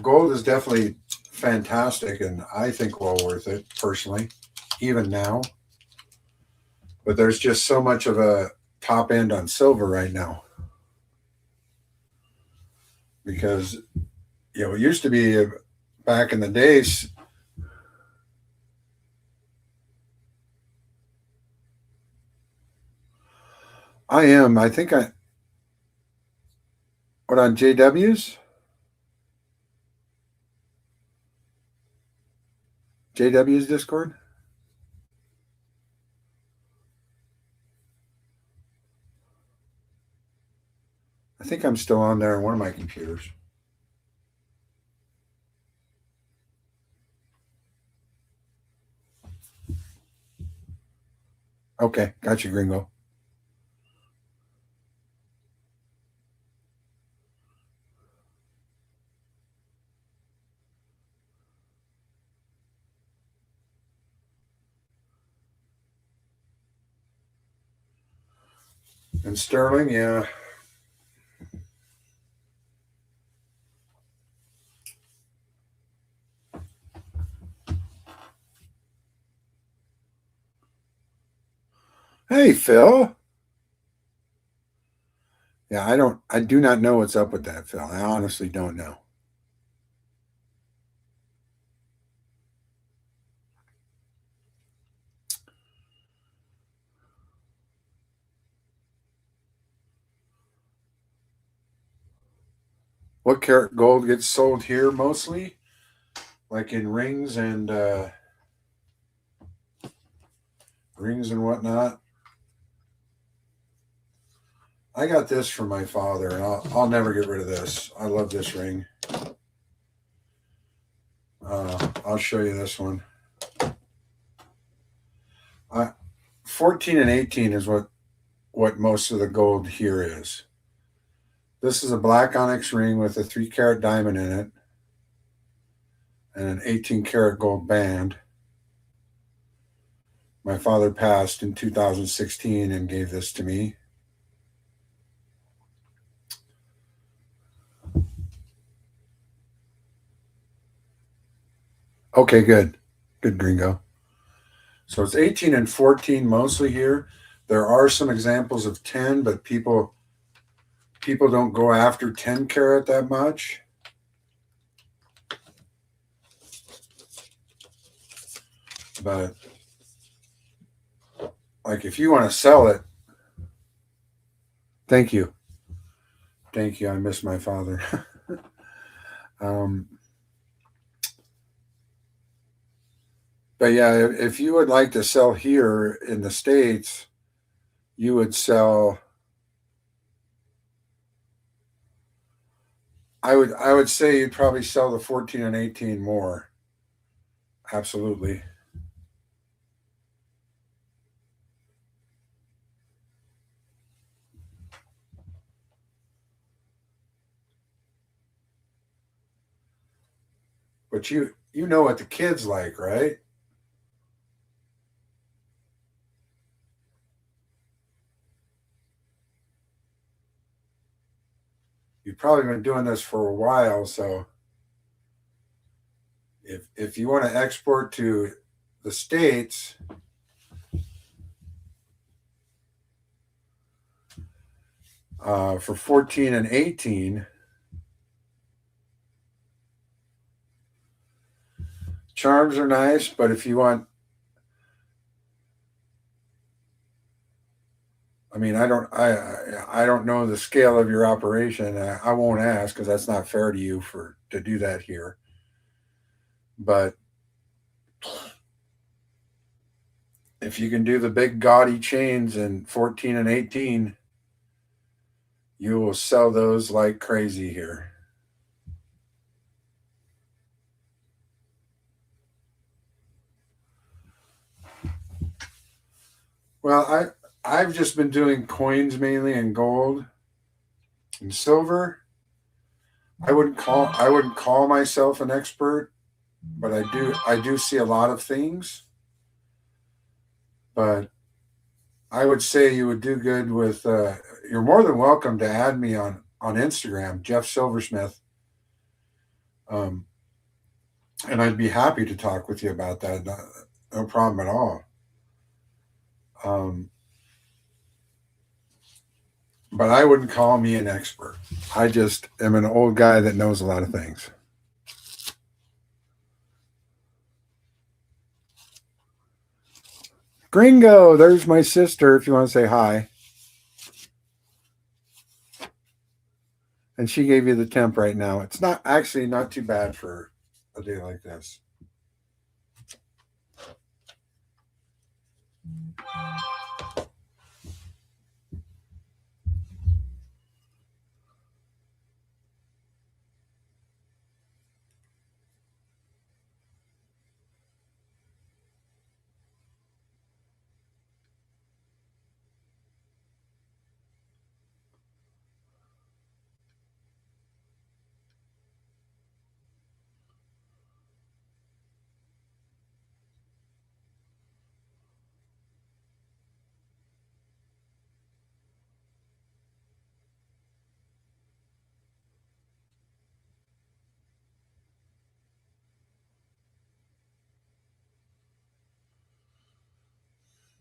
gold is definitely fantastic, and I think well worth it personally, even now. But there's just so much of a top end on silver right now because it used to be back in the days. I am. I think I what on JW's Discord. I think I'm still on there on one of my computers. Okay, got you, Gringo. And Sterling, yeah. Hey, Phil. Yeah, I do not know what's up with that, Phil. I honestly don't know. What carat gold gets sold here mostly? Like in rings and whatnot. I got this from my father, and I'll never get rid of this. I love this ring. I'll show you this one. 14 and 18 is what most of the gold here is. This is a black onyx ring with a 3-carat diamond in it and an 18-karat gold band. My father passed in 2016 and gave this to me. Okay, good. Good, Gringo. So it's 18 and 14 mostly here. There are some examples of 10, but people don't go after 10 karat that much. But like if you want to sell it, thank you. Thank you. I miss my father. But yeah, if you would like to sell here in the States, you would sell. I would say you'd probably sell the 14 and 18 more. Absolutely. But you know what the kids like, right? You've probably been doing this for a while, so if you want to export to the States, for 14 and 18, charms are nice, but if you want, I mean, I don't know the scale of your operation. I won't ask because that's not fair to you for to do that here. But if you can do the big gaudy chains in 14 and 18, you will sell those like crazy here. Well, I've just been doing coins mainly in gold and silver. I wouldn't call myself an expert, but I do see a lot of things. But I would say you would do good with. You're more than welcome to add me on Instagram, Jeff Silversmith, um, and I'd be happy to talk with you about that. No problem at all. Um, but I wouldn't call me an expert. I just am an old guy that knows a lot of things. Gringo, there's my sister. If you want to say hi, and she gave you the temp right now. It's not actually not too bad for a day like this.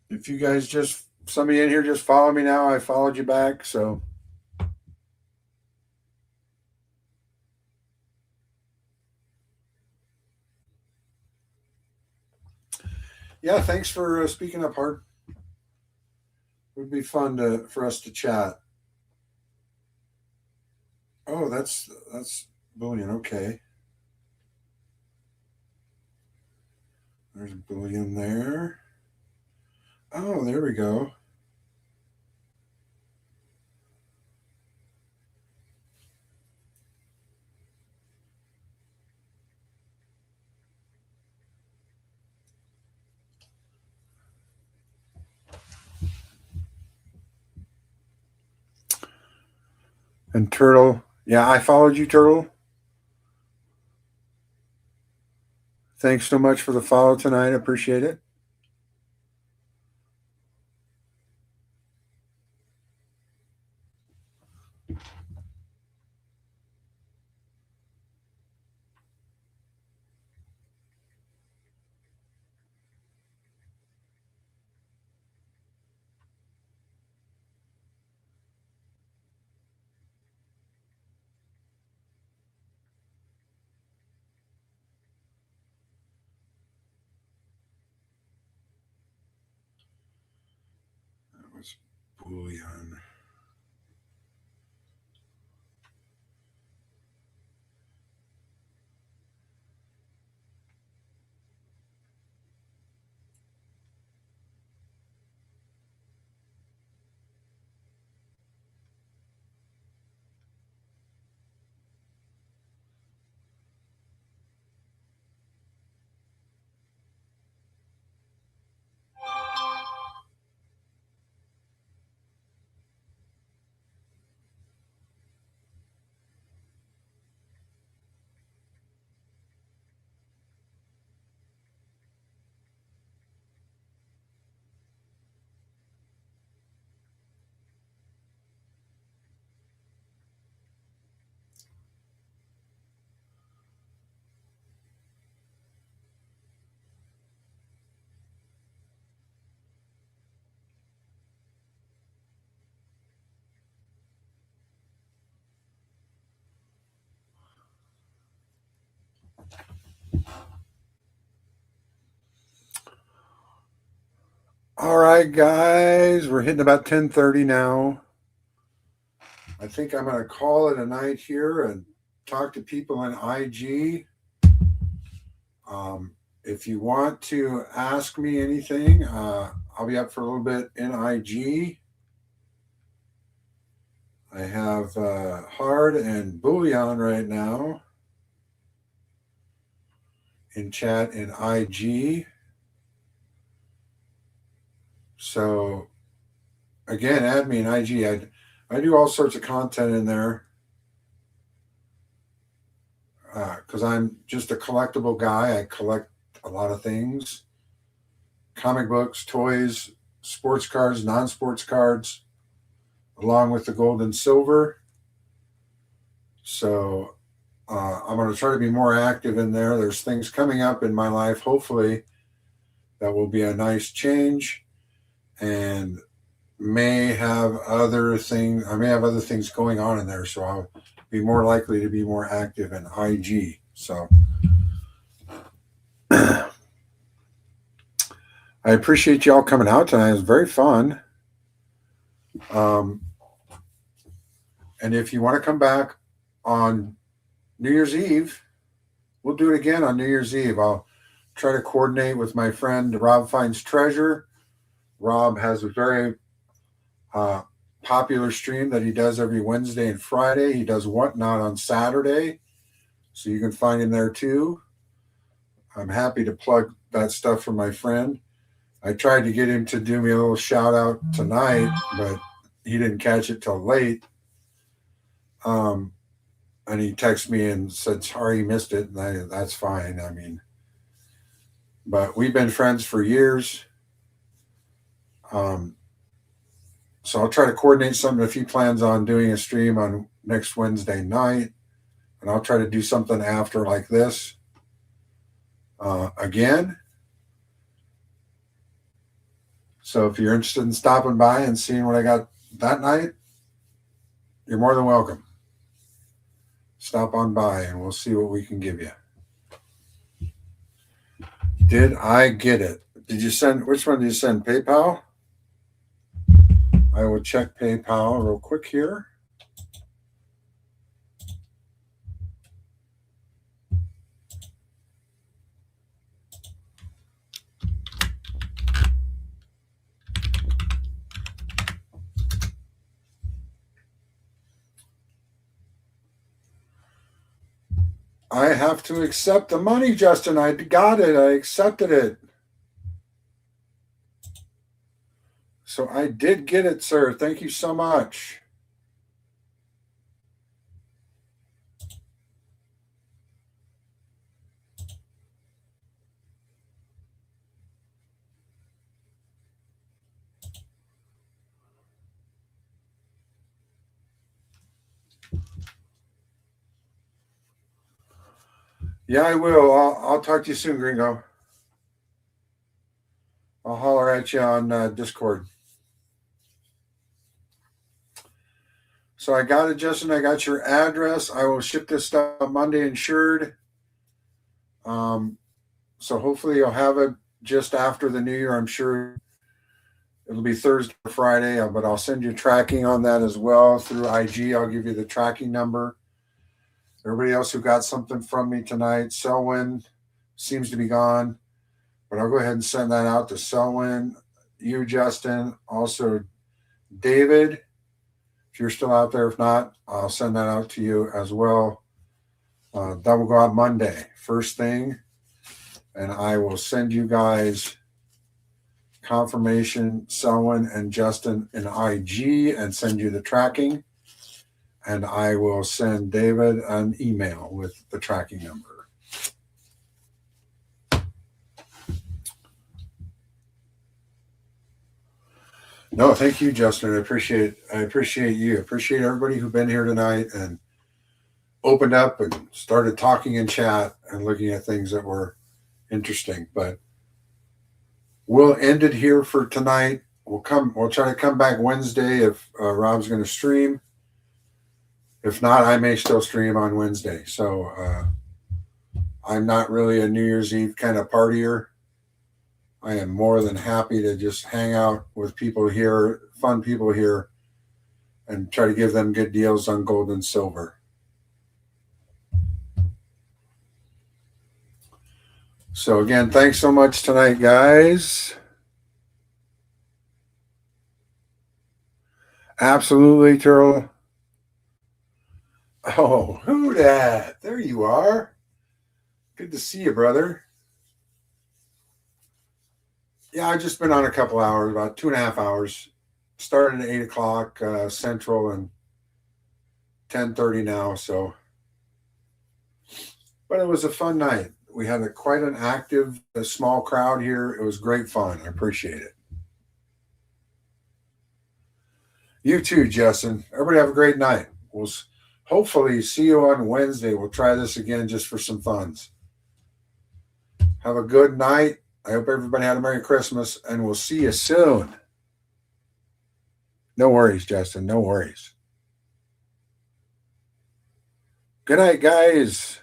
If you guys just somebody in here just follow me now, I followed you back. So yeah, thanks for speaking up, Hard. It would be fun to for us to chat. Oh, that's bullion. Okay, there's a bullion there. Oh, there we go. And Turtle, yeah, I followed you, Turtle. Thanks so much for the follow tonight. I appreciate it. That was Bullion. All right, guys, we're hitting about 10:30 now. I think I'm going to call it a night here and talk to people in IG. If you want to ask me anything, I'll be up for a little bit in IG. I have Hard and Bullion right now in chat in IG. So, again, add me in IG. I do all sorts of content in there because I'm just a collectible guy. I collect a lot of things: comic books, toys, sports cards, non-sports cards, along with the gold and silver. So I'm going to try to be more active in there. There's things coming up in my life, hopefully, that will be a nice change, and may have other things. I may have other things going on in there, so I'll be more likely to be more active in IG. So I appreciate y'all coming out tonight. It was very fun. And if you want to come back on New Year's Eve, we'll do it again on New Year's Eve. I'll try to coordinate with my friend Rob Finds Treasure. Rob has a very popular stream that he does every Wednesday and Friday. He does Whatnot on Saturday, so you can find him there too. I'm happy to plug that stuff for my friend. I tried to get him to do me a little shout out tonight, but he didn't catch it till late. And he texted me and said, sorry, you missed it. And that's fine. I mean, but we've been friends for years. So I'll try to coordinate something if he plans on doing a stream on next Wednesday night. And I'll try to do something after like this. Again. So if you're interested in stopping by and seeing what I got that night, you're more than welcome. Stop on by and we'll see what we can give you. Did I get it? Did you send, which one did you send? PayPal? I will check PayPal real quick here. I have to accept the money, Justin. I got it. I accepted it. So I did get it, sir. Thank you so much. Yeah, I will. I'll talk to you soon, Gringo. I'll holler at you on Discord. So I got it, Justin. I got your address. I will ship this stuff Monday insured. Um, so hopefully you'll have it just after the new year. I'm sure it'll be Thursday or Friday, but I'll send you tracking on that as well through IG. I'll give you the tracking number. Everybody else who got something from me tonight, Selwyn seems to be gone, but I'll go ahead and send that out to Selwyn, you, Justin, also David. If you're still out there, if not, I'll send that out to you as well. That will go out Monday, first thing, and I will send you guys confirmation, Selwyn and Justin in IG, and send you the tracking. And I will send David an email with the tracking number. No, thank you, Justin. I appreciate you. Appreciate everybody who's been here tonight and opened up and started talking in chat and looking at things that were interesting. But we'll end it here for tonight. We'll try to come back Wednesday if Rob's going to stream. If not, I may still stream on Wednesday. So I'm not really a New Year's Eve kind of partier. I am more than happy to just hang out with people here, fun people here, and try to give them good deals on gold and silver. So again, thanks so much tonight, guys. Absolutely, Turtle. Oh, who dat? There you are. Good to see you, brother. Yeah, I've just been on a couple hours, about 2.5 hours. Started at 8 o'clock Central and 10:30 now. So, but it was a fun night. We had quite an active, small crowd here. It was great fun. I appreciate it. You too, Justin. Everybody have a great night. We'll hopefully see you on Wednesday. We'll try this again just for some funs. Have a good night. I hope everybody had a Merry Christmas, and we'll see you soon. No worries, Justin. No worries. Good night, guys.